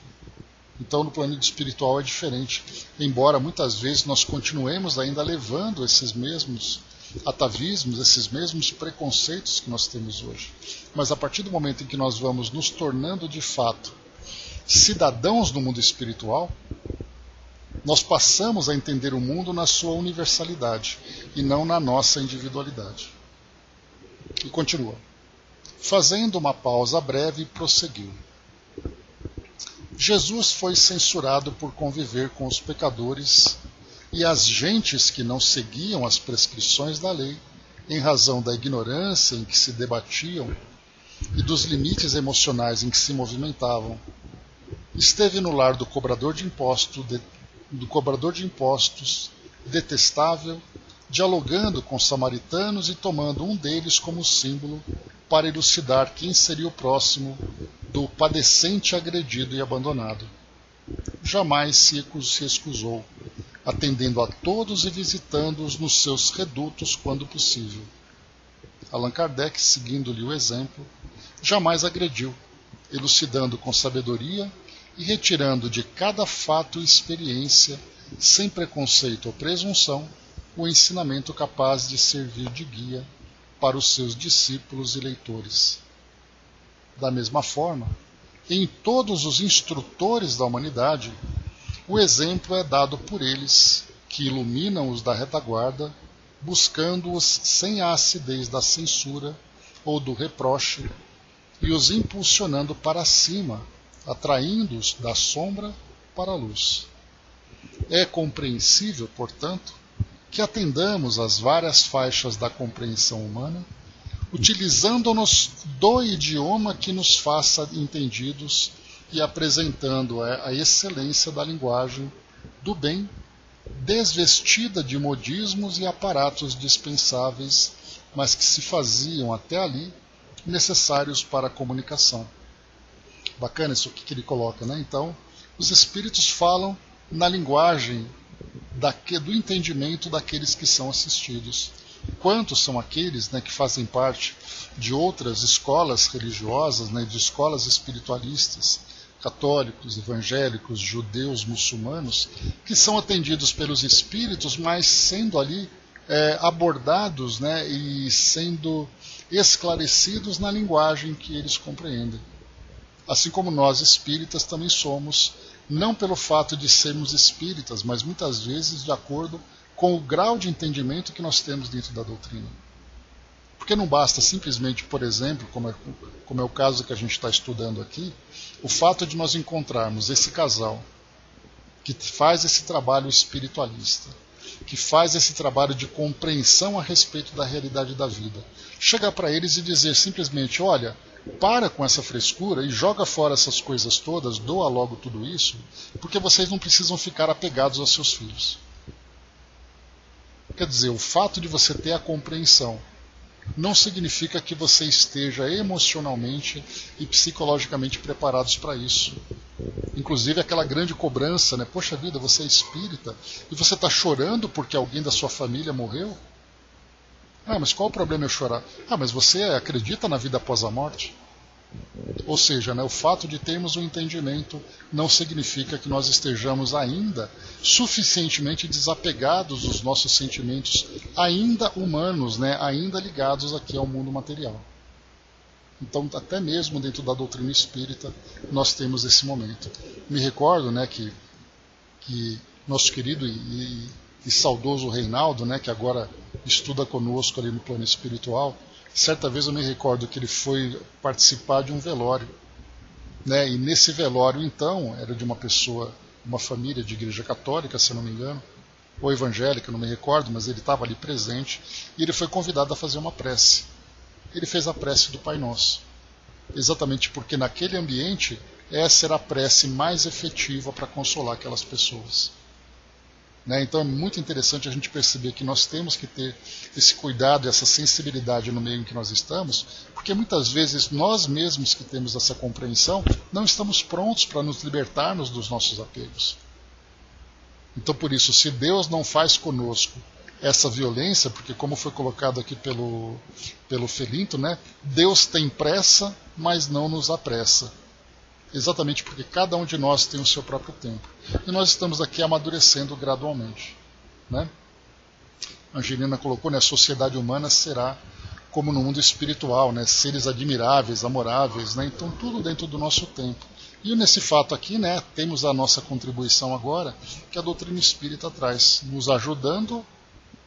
Então no plano espiritual é diferente, embora muitas vezes nós continuemos ainda levando esses mesmos atavismos, esses mesmos preconceitos que nós temos hoje. Mas a partir do momento em que nós vamos nos tornando de fato cidadãos do mundo espiritual, nós passamos a entender o mundo na sua universalidade e não na nossa individualidade. E continua. Fazendo uma pausa breve, prosseguiu. Jesus foi censurado por conviver com os pecadores e as gentes que não seguiam as prescrições da lei, em razão da ignorância em que se debatiam e dos limites emocionais em que se movimentavam. Esteve no lar do cobrador de impostos, detestável, dialogando com os samaritanos e tomando um deles como símbolo para elucidar quem seria o próximo do padecente agredido e abandonado. Jamais se excusou, atendendo a todos e visitando-os nos seus redutos quando possível. Allan Kardec, seguindo-lhe o exemplo, jamais agrediu, elucidando com sabedoria e retirando de cada fato e experiência, sem preconceito ou presunção, o ensinamento capaz de servir de guia para os seus discípulos e leitores. Da mesma forma, em todos os instrutores da humanidade, o exemplo é dado por eles, que iluminam os da retaguarda, buscando-os sem a acidez da censura ou do reproche, e os impulsionando para cima, atraindo-os da sombra para a luz. É compreensível, portanto, que atendamos às várias faixas da compreensão humana, utilizando-nos do idioma que nos faça entendidos e apresentando a excelência da linguagem do bem, desvestida de modismos e aparatos dispensáveis, mas que se faziam até ali necessários para a comunicação. Bacana isso que ele coloca, Então, os espíritos falam na linguagem do entendimento daqueles que são assistidos. Quantos são aqueles que fazem parte de outras escolas religiosas, de escolas espiritualistas, católicos, evangélicos, judeus, muçulmanos, que são atendidos pelos espíritos, mas sendo ali abordados e sendo esclarecidos na linguagem que eles compreendem. Assim como nós espíritas também somos, não pelo fato de sermos espíritas, mas muitas vezes de acordo com o grau de entendimento que nós temos dentro da doutrina. Porque não basta simplesmente, por exemplo, como é o caso que a gente está estudando aqui, o fato de nós encontrarmos esse casal que faz esse trabalho espiritualista, que faz esse trabalho de compreensão a respeito da realidade da vida, chegar para eles e dizer simplesmente, olha, para com essa frescura e joga fora essas coisas todas, doa logo tudo isso, porque vocês não precisam ficar apegados aos seus filhos. Quer dizer, o fato de você ter a compreensão não significa que você esteja emocionalmente e psicologicamente preparados para isso. Inclusive aquela grande cobrança, poxa vida, você é espírita e você está chorando porque alguém da sua família morreu? Mas qual o problema eu chorar? Mas você acredita na vida após a morte? Ou seja, né, o fato de termos um entendimento não significa que nós estejamos ainda suficientemente desapegados dos nossos sentimentos ainda humanos, né, ainda ligados aqui ao mundo material. Então, até mesmo dentro da doutrina espírita, nós temos esse momento. Me recordo, né, que nosso querido e saudoso Reinaldo, né, que agora estuda conosco ali no plano espiritual, certa vez eu me recordo que ele foi participar de um velório, né, e nesse velório, então, era de uma pessoa, uma família de igreja católica, se eu não me engano, ou evangélica, não me recordo, mas ele estava ali presente, e ele foi convidado a fazer uma prece. Ele fez a prece do Pai Nosso, exatamente porque naquele ambiente essa era a prece mais efetiva para consolar aquelas pessoas. Né? Então é muito interessante a gente perceber que nós temos que ter esse cuidado, essa sensibilidade no meio em que nós estamos, porque muitas vezes nós mesmos que temos essa compreensão não estamos prontos para nos libertarmos dos nossos apegos. Então por isso, se Deus não faz conosco essa violência, porque como foi colocado aqui pelo Felinto, né, Deus tem pressa, mas não nos apressa. Exatamente porque cada um de nós tem o seu próprio tempo. E nós estamos aqui amadurecendo gradualmente. Né? A Angelina colocou, né, a sociedade humana será como no mundo espiritual, né, seres admiráveis, amoráveis, né, então tudo dentro do nosso tempo. E nesse fato aqui, né, temos a nossa contribuição agora, que a doutrina espírita traz, nos ajudando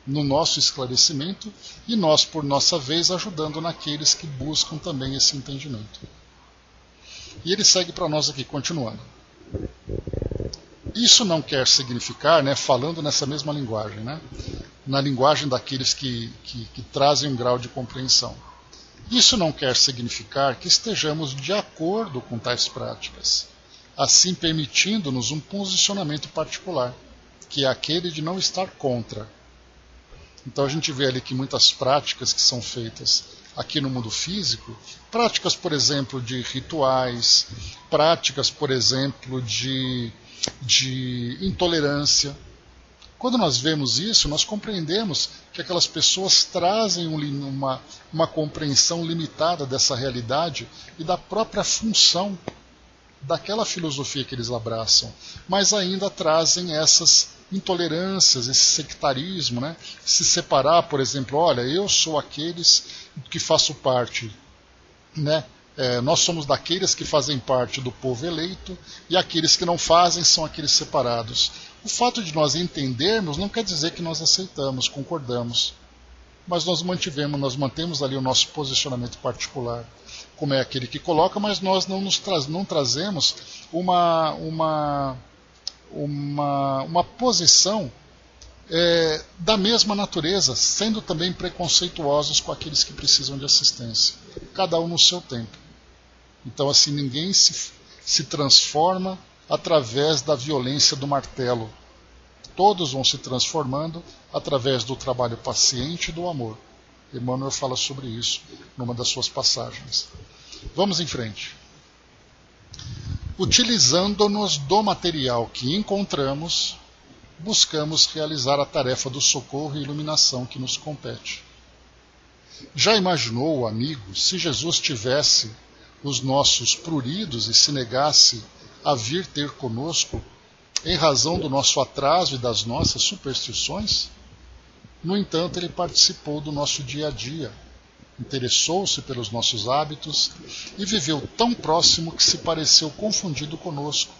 no nosso esclarecimento e nós, por nossa vez, ajudando naqueles que buscam também esse entendimento. E ele segue para nós aqui, continuando. Isso não quer significar, né, falando nessa mesma linguagem, né, na linguagem daqueles que trazem um grau de compreensão. Isso não quer significar que estejamos de acordo com tais práticas, assim permitindo-nos um posicionamento particular, que é aquele de não estar contra. Então a gente vê ali que muitas práticas que são feitas aqui no mundo físico, práticas, por exemplo, de rituais, práticas, por exemplo, de intolerância. Quando nós vemos isso, nós compreendemos que aquelas pessoas trazem uma compreensão limitada dessa realidade e da própria função daquela filosofia que eles abraçam, mas ainda trazem essas intolerâncias, esse sectarismo, né? Se separar, por exemplo, olha, eu sou aqueles que faço parte, né? Nós somos daqueles que fazem parte do povo eleito e aqueles que não fazem são aqueles separados. O fato de nós entendermos não quer dizer que nós aceitamos, concordamos, mas nós mantemos ali o nosso posicionamento particular, como é aquele que coloca, mas nós não trazemos uma posição da mesma natureza, sendo também preconceituosos com aqueles que precisam de assistência, cada um no seu tempo. Então assim, ninguém se transforma através da violência do martelo. Todos vão se transformando através do trabalho paciente e do amor. Emmanuel fala sobre isso numa das suas passagens. Vamos em frente. Utilizando-nos do material que encontramos, buscamos realizar a tarefa do socorro e iluminação que nos compete. Já imaginou, amigo, se Jesus tivesse os nossos pruridos e se negasse a vir ter conosco em razão do nosso atraso e das nossas superstições? No entanto, ele participou do nosso dia a dia, interessou-se pelos nossos hábitos e viveu tão próximo que se pareceu confundido conosco,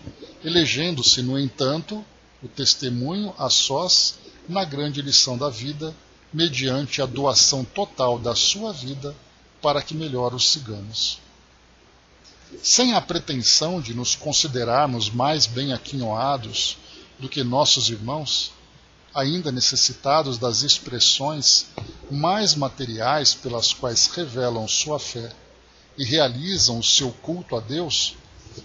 elegendo-se, no entanto, o testemunho a sós na grande lição da vida, mediante a doação total da sua vida para que melhor os sigamos. Sem a pretensão de nos considerarmos mais bem aquinhoados do que nossos irmãos, ainda necessitados das expressões mais materiais pelas quais revelam sua fé e realizam o seu culto a Deus,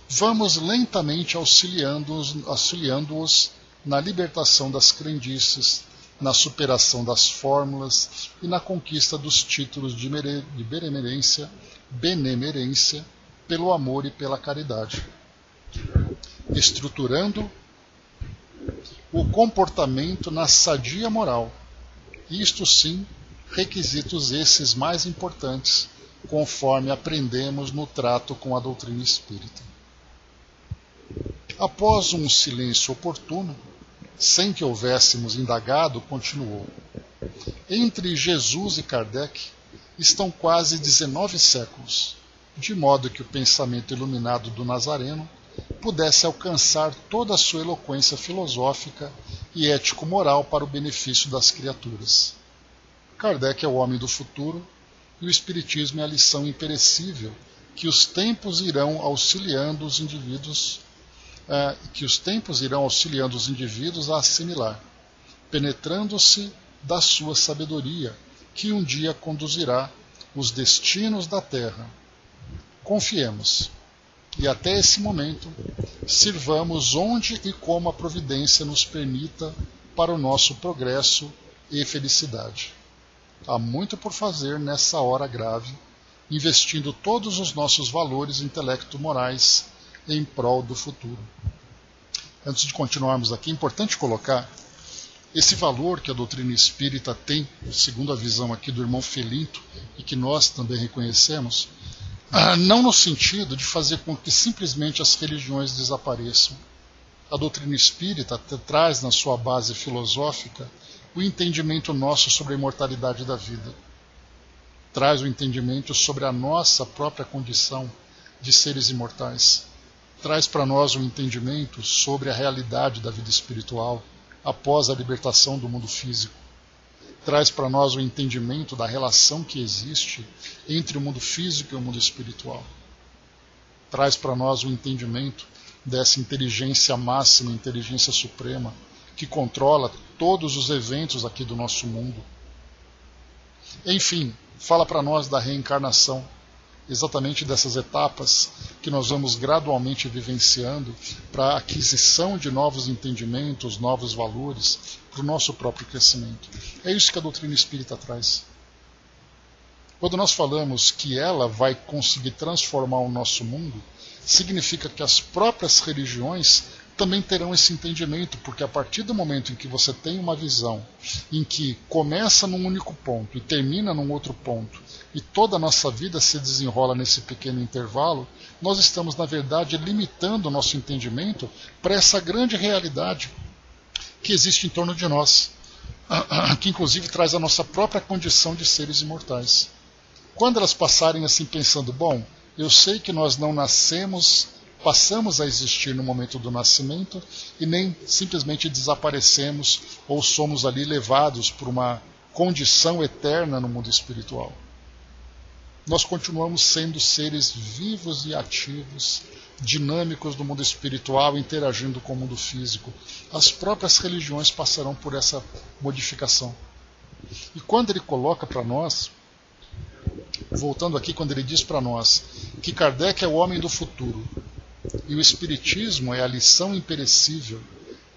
vamos lentamente auxiliando-os na libertação das crendices, na superação das fórmulas e na conquista dos títulos de benemerência pelo amor e pela caridade, estruturando o comportamento na sadia moral, isto sim, requisitos esses mais importantes conforme aprendemos no trato com a doutrina espírita. Após um silêncio oportuno, sem que houvéssemos indagado, continuou. Entre Jesus e Kardec estão quase 19 séculos, de modo que o pensamento iluminado do Nazareno pudesse alcançar toda a sua eloquência filosófica e ético-moral para o benefício das criaturas. Kardec é o homem do futuro e o Espiritismo é a lição imperecível que os tempos irão auxiliando os indivíduos a assimilar, penetrando-se da sua sabedoria, que um dia conduzirá os destinos da Terra. Confiemos, e até esse momento, sirvamos onde e como a providência nos permita para o nosso progresso e felicidade. Há muito por fazer nessa hora grave, investindo todos os nossos valores intelecto-morais em prol do futuro. Antes de continuarmos aqui, é importante colocar esse valor que a doutrina espírita tem, segundo a visão aqui do irmão Felinto, e que nós também reconhecemos, não no sentido de fazer com que simplesmente as religiões desapareçam. A doutrina espírita traz na sua base filosófica o entendimento nosso sobre a imortalidade da vida. Traz o entendimento sobre a nossa própria condição de seres imortais. Traz para nós o entendimento sobre a realidade da vida espiritual após a libertação do mundo físico. Traz para nós o entendimento da relação que existe entre o mundo físico e o mundo espiritual. Traz para nós o entendimento dessa inteligência máxima, inteligência suprema, que controla todos os eventos aqui do nosso mundo. Enfim, fala para nós da reencarnação, exatamente dessas etapas que nós vamos gradualmente vivenciando para a aquisição de novos entendimentos, novos valores, para o nosso próprio crescimento. É isso que a doutrina espírita traz. Quando nós falamos que ela vai conseguir transformar o nosso mundo, significa que as próprias religiões também terão esse entendimento, porque a partir do momento em que você tem uma visão em que começa num único ponto e termina num outro ponto, e toda a nossa vida se desenrola nesse pequeno intervalo, nós estamos, na verdade, limitando o nosso entendimento para essa grande realidade que existe em torno de nós, que inclusive traz a nossa própria condição de seres imortais. Quando elas passarem assim pensando, bom, eu sei que nós não nascemos, passamos a existir no momento do nascimento e nem simplesmente desaparecemos ou somos ali levados por uma condição eterna no mundo espiritual. Nós continuamos sendo seres vivos e ativos, dinâmicos do mundo espiritual, interagindo com o mundo físico. As próprias religiões passarão por essa modificação. E quando ele coloca para nós, voltando aqui, quando ele diz para nós que Kardec é o homem do futuro e o Espiritismo é a lição imperecível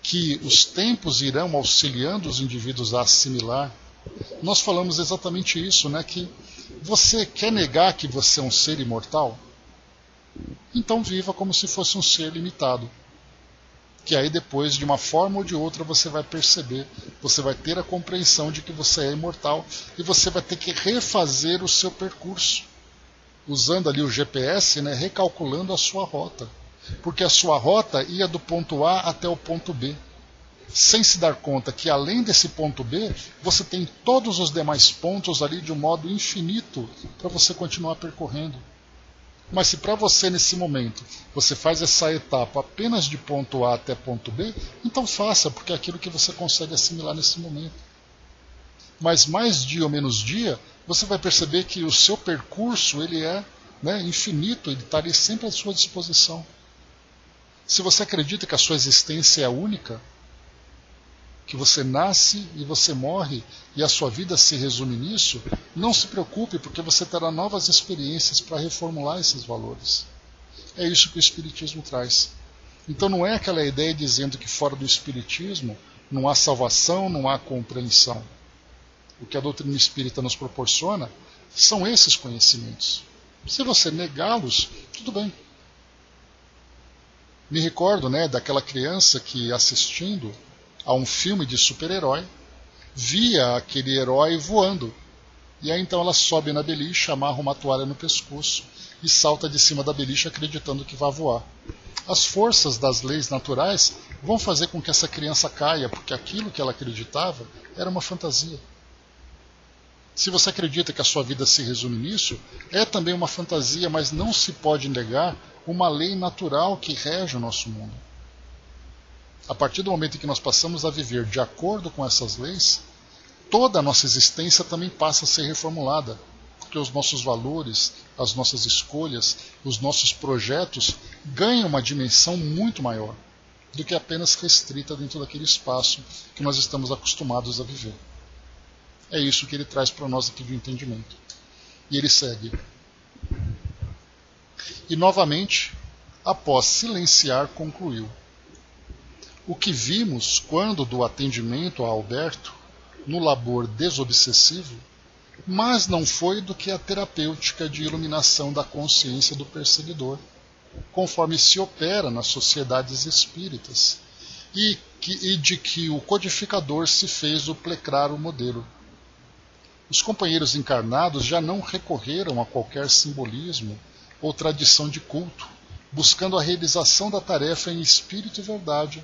que os tempos irão auxiliando os indivíduos a assimilar, nós falamos exatamente isso, né? Que você quer negar que você é um ser imortal? Então viva como se fosse um ser limitado. Que aí depois, de uma forma ou de outra, você vai perceber, você vai ter a compreensão de que você é imortal e você vai ter que refazer o seu percurso, usando ali o GPS, né, recalculando a sua rota. Porque a sua rota ia do ponto A até o ponto B, sem se dar conta que além desse ponto B, você tem todos os demais pontos ali de um modo infinito para você continuar percorrendo. Mas se para você nesse momento, você faz essa etapa apenas de ponto A até ponto B, então faça, porque é aquilo que você consegue assimilar nesse momento. Mas mais dia ou menos dia, você vai perceber que o seu percurso ele é, né, infinito, ele está ali sempre à sua disposição. Se você acredita que a sua existência é única, que você nasce e você morre e a sua vida se resume nisso, não se preocupe, porque você terá novas experiências para reformular esses valores. É isso que o Espiritismo traz. Então não é aquela ideia dizendo que fora do Espiritismo não há salvação, não há compreensão. O que a doutrina espírita nos proporciona são esses conhecimentos. Se você negá-los, tudo bem. Me recordo, né, daquela criança que, assistindo a um filme de super-herói, via aquele herói voando. E aí então ela sobe na beliche, amarra uma toalha no pescoço e salta de cima da beliche acreditando que vai voar. As forças das leis naturais vão fazer com que essa criança caia, porque aquilo que ela acreditava era uma fantasia. Se você acredita que a sua vida se resume nisso, é também uma fantasia, mas não se pode negar uma lei natural que rege o nosso mundo. A partir do momento em que nós passamos a viver de acordo com essas leis, toda a nossa existência também passa a ser reformulada, porque os nossos valores, as nossas escolhas, os nossos projetos ganham uma dimensão muito maior do que apenas restrita dentro daquele espaço que nós estamos acostumados a viver. É isso que ele traz para nós aqui de entendimento. E ele segue. E novamente, após silenciar, concluiu. O que vimos quando do atendimento a Alberto, no labor desobsessivo, mas não foi do que a terapêutica de iluminação da consciência do perseguidor, conforme se opera nas sociedades espíritas, e de que o codificador se fez o plecraro modelo. Os companheiros encarnados já não recorreram a qualquer simbolismo ou tradição de culto, buscando a realização da tarefa em espírito e verdade,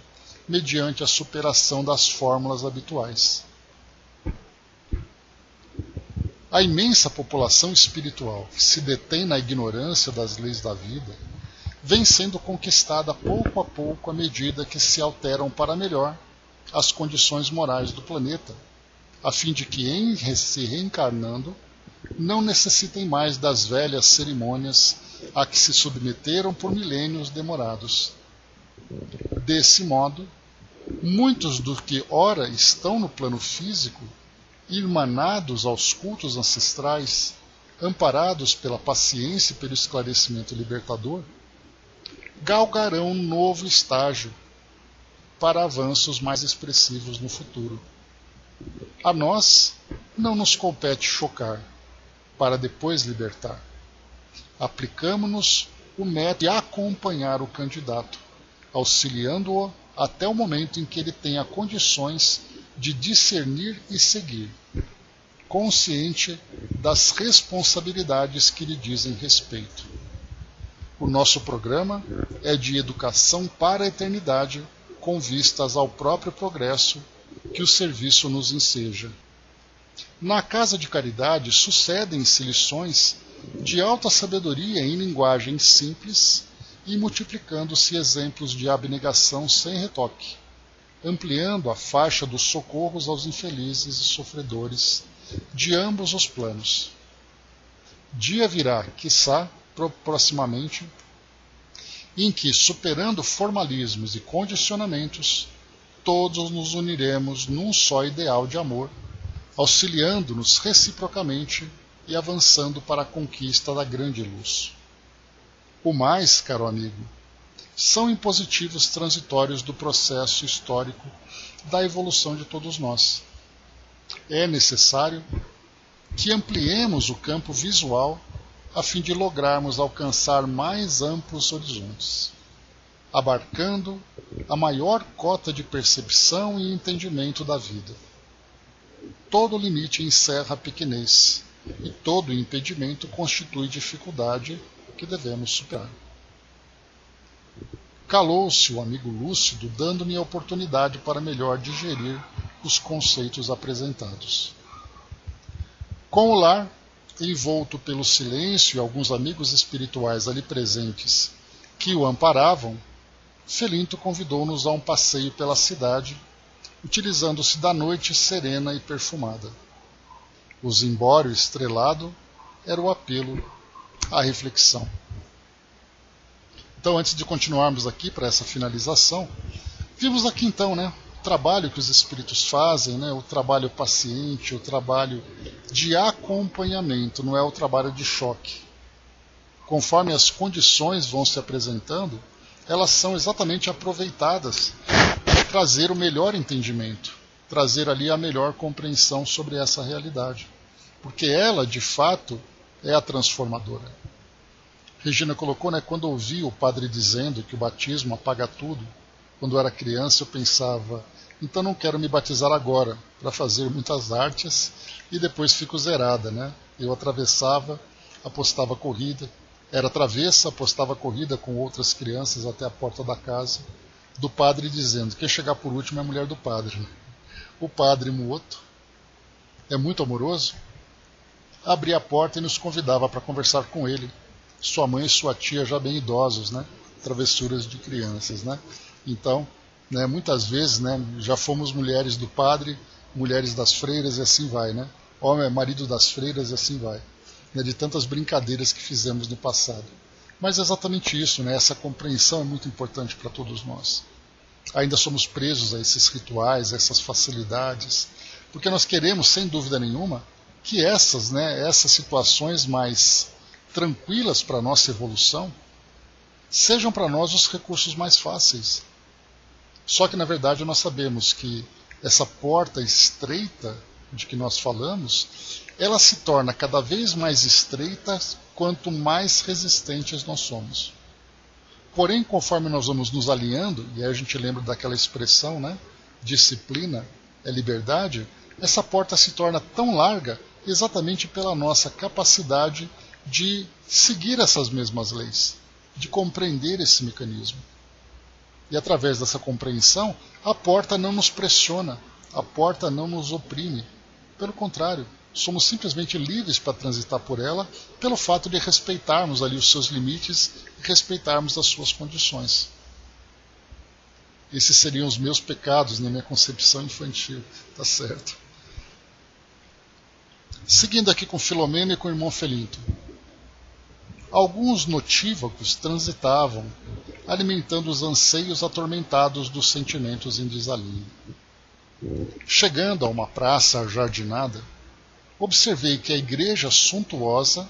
mediante a superação das fórmulas habituais. A imensa população espiritual que se detém na ignorância das leis da vida vem sendo conquistada pouco a pouco à medida que se alteram para melhor as condições morais do planeta, a fim de que, em se reencarnando, não necessitem mais das velhas cerimônias a que se submeteram por milênios demorados. Desse modo, muitos dos que ora estão no plano físico, irmanados aos cultos ancestrais, amparados pela paciência e pelo esclarecimento libertador, galgarão um novo estágio para avanços mais expressivos no futuro. A nós não nos compete chocar, para depois libertar. Aplicamo-nos o método de acompanhar o candidato, auxiliando-o até o momento em que ele tenha condições de discernir e seguir, consciente das responsabilidades que lhe dizem respeito. O nosso programa é de educação para a eternidade, com vistas ao próprio progresso que o serviço nos enseja. Na Casa de Caridade sucedem-se lições de alta sabedoria em linguagem simples e multiplicando-se exemplos de abnegação sem retoque, ampliando a faixa dos socorros aos infelizes e sofredores de ambos os planos. Dia virá, quiçá, proximamente, em que, superando formalismos e condicionamentos, todos nos uniremos num só ideal de amor, auxiliando-nos reciprocamente e avançando para a conquista da grande luz. O mais, caro amigo, são impositivos transitórios do processo histórico da evolução de todos nós. É necessário que ampliemos o campo visual a fim de lograrmos alcançar mais amplos horizontes, abarcando a maior cota de percepção e entendimento da vida. Todo limite encerra a pequenez, e todo impedimento constitui dificuldade que devemos superar. Calou-se o amigo lúcido, dando-me a oportunidade para melhor digerir os conceitos apresentados. Com o lar, envolto pelo silêncio e alguns amigos espirituais ali presentes que o amparavam, Felinto convidou-nos a um passeio pela cidade, utilizando-se da noite serena e perfumada. O zimbório estrelado era o apelo à reflexão. Então, antes de continuarmos aqui para essa finalização, vimos aqui então, o trabalho que os espíritos fazem, o trabalho paciente, o trabalho de acompanhamento, não é o trabalho de choque. Conforme as condições vão se apresentando, elas são exatamente aproveitadas para trazer o melhor entendimento, trazer ali a melhor compreensão sobre essa realidade. Porque ela, de fato, é a transformadora. Regina colocou, quando ouvi o padre dizendo que o batismo apaga tudo, Quando eu era criança eu pensava, então não quero me batizar agora, para fazer muitas artes e depois fico zerada, né? Eu atravessava, apostava corrida, era travessa, apostava corrida com outras crianças até a porta da casa, do padre dizendo, quem chegar por último é a mulher do padre. O padre Muoto é muito amoroso, abria a porta e nos convidava para conversar com ele. Sua mãe e sua tia já bem idosos, né? Travessuras de crianças, né? Então, né, muitas vezes, né, já fomos mulheres do padre, mulheres das freiras e assim vai, né? Homem é marido das freiras e assim vai, né, de tantas brincadeiras que fizemos no passado. Mas é exatamente isso, né? Essa compreensão é muito importante para todos nós. Ainda somos presos a esses rituais, a essas facilidades, porque nós queremos, sem dúvida nenhuma, que essas situações mais tranquilas para a nossa evolução sejam para nós os recursos mais fáceis. Só que, na verdade, nós sabemos que essa porta estreita de que nós falamos, ela se torna cada vez mais estreita quanto mais resistentes nós somos. Porém, conforme nós vamos nos alinhando, e aí a gente lembra daquela expressão, né? Disciplina é liberdade, essa porta se torna tão larga exatamente pela nossa capacidade de seguir essas mesmas leis, de compreender esse mecanismo. E através dessa compreensão, a porta não nos pressiona, a porta não nos oprime. Pelo contrário, somos simplesmente livres para transitar por ela, pelo fato de respeitarmos ali os seus limites e respeitarmos as suas condições. Esses seriam os meus pecados na minha concepção infantil, tá certo? Seguindo aqui com Filomena e com o irmão Felinto. Alguns notívagos transitavam, alimentando os anseios atormentados dos sentimentos em desalinho. Chegando a uma praça ajardinada, observei que da igreja suntuosa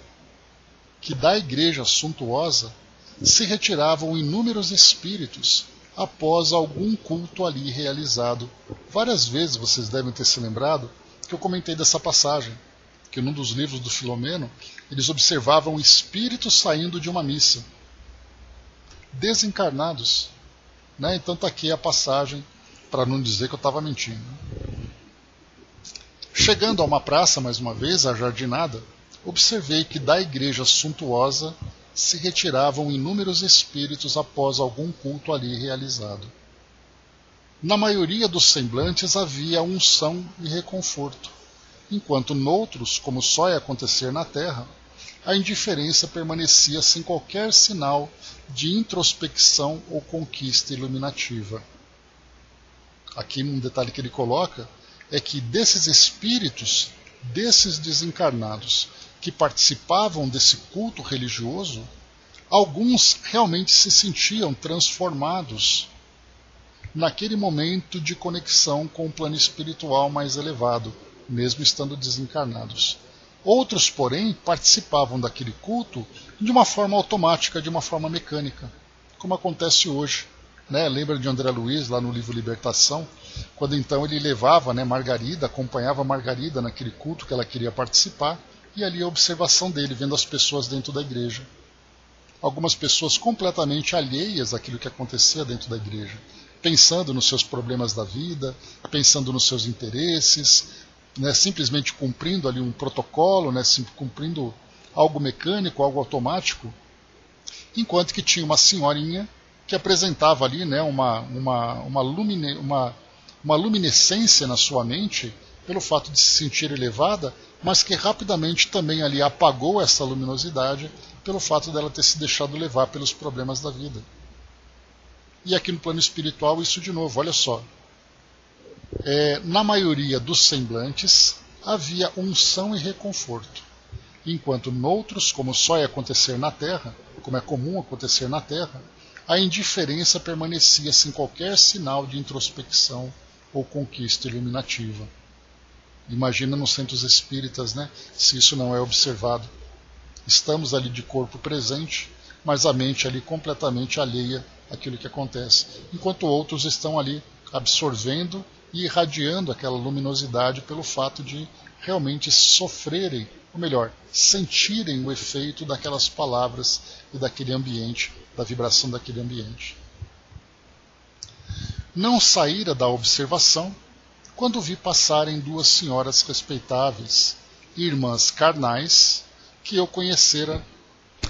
se retiravam inúmeros espíritos após algum culto ali realizado. Várias vezes vocês devem ter se lembrado que eu comentei dessa passagem, que num dos livros do Filomeno, eles observavam espíritos saindo de uma missa, desencarnados. Né? Então está aqui a passagem, para não dizer que eu estava mentindo. Chegando a uma praça, mais uma vez, ajardinada, observei que da igreja suntuosa se retiravam inúmeros espíritos após algum culto ali realizado. Na maioria dos semblantes havia unção e reconforto, enquanto noutros, como só ia acontecer na terra, a indiferença permanecia sem qualquer sinal de introspecção ou conquista iluminativa. Aqui um detalhe que ele coloca é que desses espíritos, desses desencarnados que participavam desse culto religioso, alguns realmente se sentiam transformados naquele momento de conexão com o plano espiritual mais elevado, mesmo estando desencarnados. Outros, porém, participavam daquele culto de uma forma automática, de uma forma mecânica, como acontece hoje. Né? Lembra de André Luiz, lá no livro Libertação, quando então ele levava, né, Margarida, acompanhava Margarida naquele culto que ela queria participar, e ali a observação dele, vendo as pessoas dentro da igreja. Algumas pessoas completamente alheias àquilo que acontecia dentro da igreja, pensando nos seus problemas da vida, pensando nos seus interesses, né, simplesmente cumprindo ali um protocolo, né, cumprindo algo mecânico, algo automático, enquanto que tinha uma senhorinha que apresentava ali, né, uma luminescência na sua mente, pelo fato de se sentir elevada, mas que rapidamente também ali apagou essa luminosidade, pelo fato dela ter se deixado levar pelos problemas da vida. E aqui no plano espiritual, isso de novo, olha só. Na maioria dos semblantes havia unção e reconforto, enquanto noutros, como só ia acontecer na Terra, como é comum acontecer na Terra, a indiferença permanecia sem qualquer sinal de introspecção ou conquista iluminativa. Imagina nos centros espíritas, né, se isso não é observado. Estamos ali de corpo presente, mas a mente ali completamente alheia àquilo que acontece, enquanto outros estão ali absorvendo e irradiando aquela luminosidade pelo fato de realmente sofrerem, ou melhor, sentirem o efeito daquelas palavras e daquele ambiente, da vibração daquele ambiente. Não saíra da observação quando vi passarem duas senhoras respeitáveis, irmãs carnais, que eu conhecera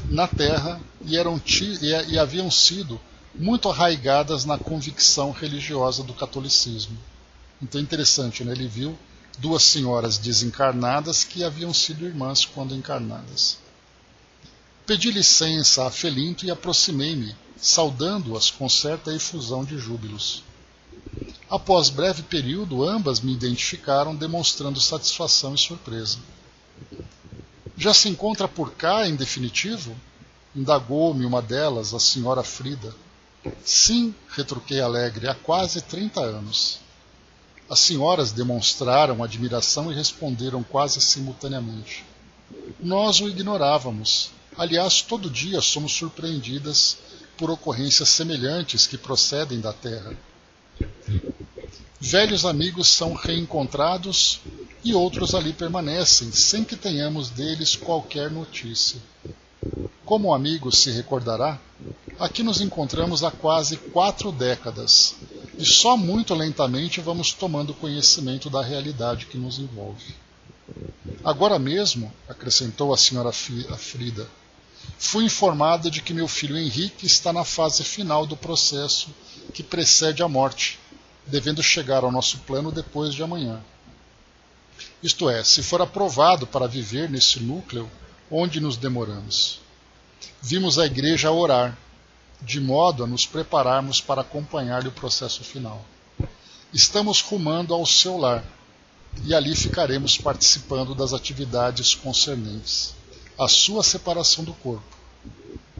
na terra e haviam sido muito arraigadas na convicção religiosa do catolicismo. Então é interessante, né? Ele viu duas senhoras desencarnadas que haviam sido irmãs quando encarnadas. Pedi licença a Felinto e aproximei-me, saudando-as com certa efusão de júbilos. Após breve período, ambas me identificaram, demonstrando satisfação e surpresa. Já se encontra por cá, em definitivo? Indagou-me uma delas, a senhora Frida. Sim, retruquei alegre, há quase 30 anos. As senhoras demonstraram admiração e responderam quase simultaneamente. Nós o ignorávamos. Aliás, todo dia somos surpreendidas por ocorrências semelhantes que procedem da terra. Velhos amigos são reencontrados e outros ali permanecem, sem que tenhamos deles qualquer notícia. Como o amigo se recordará, aqui nos encontramos há quase 4 décadas, e só muito lentamente vamos tomando conhecimento da realidade que nos envolve. Agora mesmo, acrescentou a senhora Frida, fui informada de que meu filho Henrique está na fase final do processo que precede a morte, devendo chegar ao nosso plano depois de amanhã. Isto é, se for aprovado para viver nesse núcleo onde nos demoramos. Vimos a igreja orar, de modo a nos prepararmos para acompanhar-lhe o processo final. Estamos rumando ao seu lar, e ali ficaremos participando das atividades concernentes à sua separação do corpo.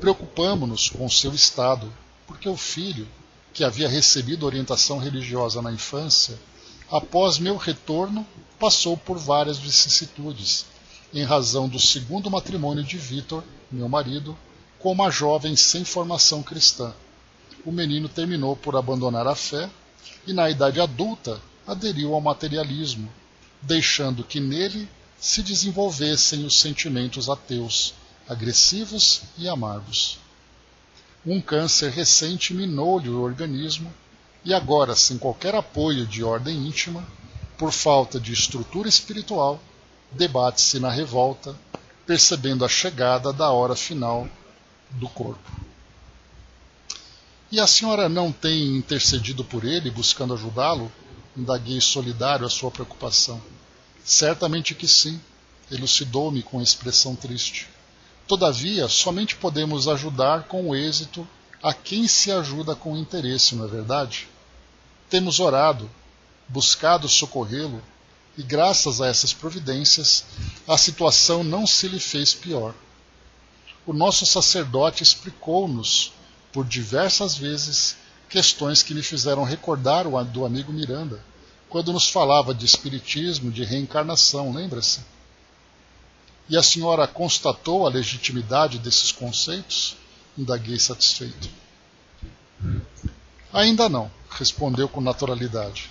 Preocupamo-nos com o seu estado, porque o filho, que havia recebido orientação religiosa na infância, após meu retorno, passou por várias vicissitudes, em razão do segundo matrimônio de Vítor, meu marido, com uma jovem sem formação cristã. O menino terminou por abandonar a fé e, na idade adulta, aderiu ao materialismo, deixando que nele se desenvolvessem os sentimentos ateus, agressivos e amargos. Um câncer recente minou-lhe o organismo e agora, sem qualquer apoio de ordem íntima, por falta de estrutura espiritual, debate-se na revolta, percebendo a chegada da hora final do corpo. E a senhora não tem intercedido por ele, buscando ajudá-lo? Indaguei solidário à sua preocupação. Certamente que sim, elucidou-me com expressão triste. Todavia, somente podemos ajudar com êxito a quem se ajuda com interesse, não é verdade? Temos orado, buscado socorrê-lo, e graças a essas providências, a situação não se lhe fez pior. O nosso sacerdote explicou-nos, por diversas vezes, questões que lhe fizeram recordar do amigo Miranda, quando nos falava de espiritismo, de reencarnação, lembra-se? E a senhora constatou a legitimidade desses conceitos? Indaguei satisfeito. Ainda não, respondeu com naturalidade.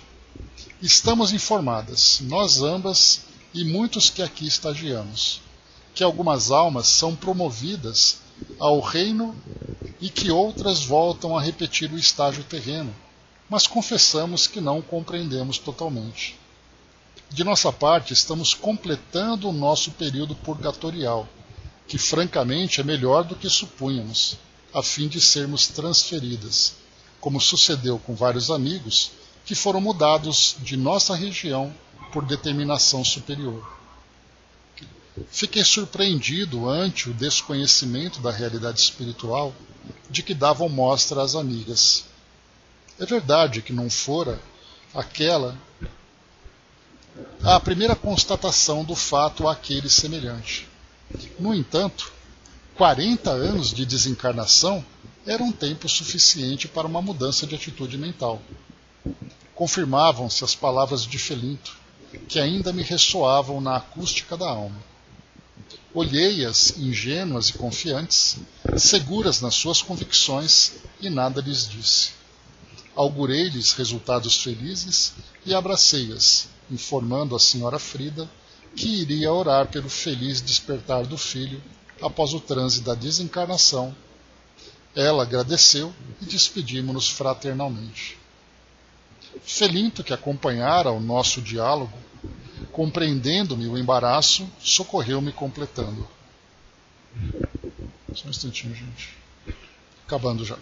Estamos informadas, nós ambas e muitos que aqui estagiamos, que algumas almas são promovidas ao reino e que outras voltam a repetir o estágio terreno, mas confessamos que não o compreendemos totalmente. De nossa parte, estamos completando o nosso período purgatorial, que francamente é melhor do que supunhamos, a fim de sermos transferidas, como sucedeu com vários amigos que foram mudados de nossa região por determinação superior. Fiquei surpreendido ante o desconhecimento da realidade espiritual de que davam mostra às amigas. É verdade que não fora aquela a primeira constatação do fato àquele semelhante. No entanto, 40 anos de desencarnação era um tempo suficiente para uma mudança de atitude mental. Confirmavam-se as palavras de Felinto, que ainda me ressoavam na acústica da alma. Olhei-as ingênuas e confiantes, seguras nas suas convicções, e nada lhes disse. Augurei-lhes resultados felizes e abracei-as, informando a senhora Frida que iria orar pelo feliz despertar do filho após o transe da desencarnação. Ela agradeceu e despedimos-nos fraternalmente. Felinto, que acompanhara o nosso diálogo, compreendendo-me o embaraço, socorreu-me completando. Só um instantinho, gente. Acabando já.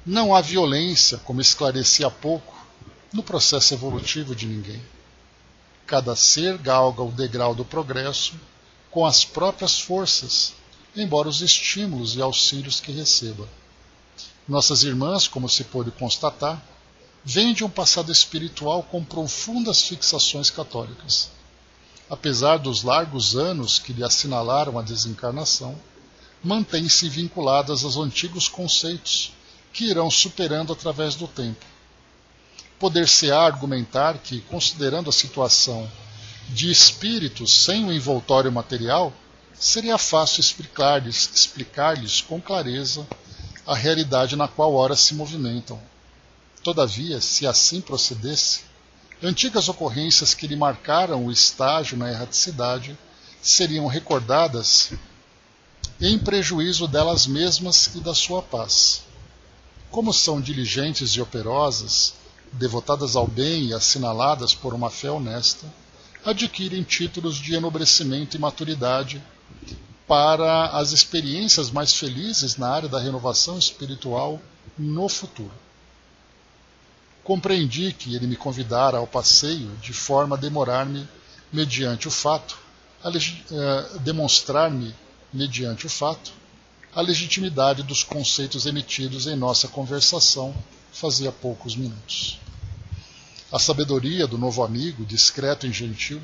Não há violência, como esclareci há pouco, no processo evolutivo de ninguém. Cada ser galga o degrau do progresso com as próprias forças, embora os estímulos e auxílios que receba. Nossas irmãs, como se pôde constatar, vêm de um passado espiritual com profundas fixações católicas. Apesar dos largos anos que lhe assinalaram a desencarnação, mantêm-se vinculadas aos antigos conceitos, que irão superando através do tempo. Poder-se-á argumentar que, considerando a situação de espíritos sem o envoltório material, seria fácil explicar-lhes com clareza a realidade na qual ora se movimentam. Todavia, se assim procedesse, antigas ocorrências que lhe marcaram o estágio na erraticidade seriam recordadas em prejuízo delas mesmas e da sua paz. Como são diligentes e operosas, devotadas ao bem e assinaladas por uma fé honesta, adquirem títulos de enobrecimento e maturidade para as experiências mais felizes na área da renovação espiritual no futuro. Compreendi que ele me convidara ao passeio de forma a demonstrar-me mediante o fato a legitimidade dos conceitos emitidos em nossa conversação fazia poucos minutos. A sabedoria do novo amigo, discreto e gentil,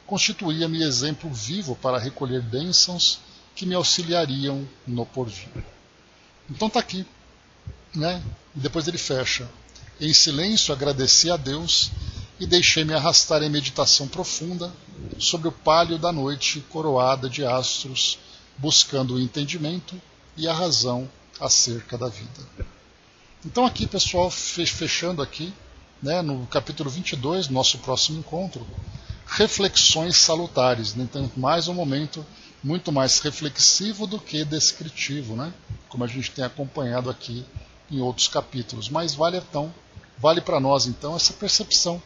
constituía-me exemplo vivo para recolher bênçãos que me auxiliariam no porvir. Então está aqui, né? E depois ele fecha. Em silêncio agradeci a Deus e deixei-me arrastar em meditação profunda sobre o pálio da noite coroada de astros, buscando o entendimento e a razão acerca da vida. Então aqui, pessoal, fechando aqui, né, no capítulo 22, nosso próximo encontro, reflexões salutares, né? Então, mais um momento muito mais reflexivo do que descritivo, né? Como a gente tem acompanhado aqui em outros capítulos. Mas vale para nós, então, essa percepção,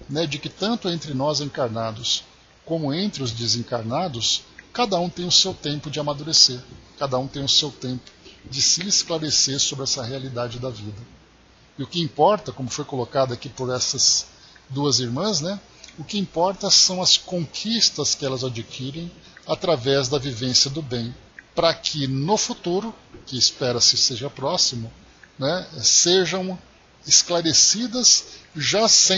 né, de que tanto entre nós encarnados como entre os desencarnados, cada um tem o seu tempo de amadurecer, cada um tem o seu tempo de se esclarecer sobre essa realidade da vida. E o que importa, como foi colocado aqui por essas duas irmãs, né, o que importa são as conquistas que elas adquirem através da vivência do bem, para que no futuro, que espera-se seja próximo, né, sejam esclarecidas já sem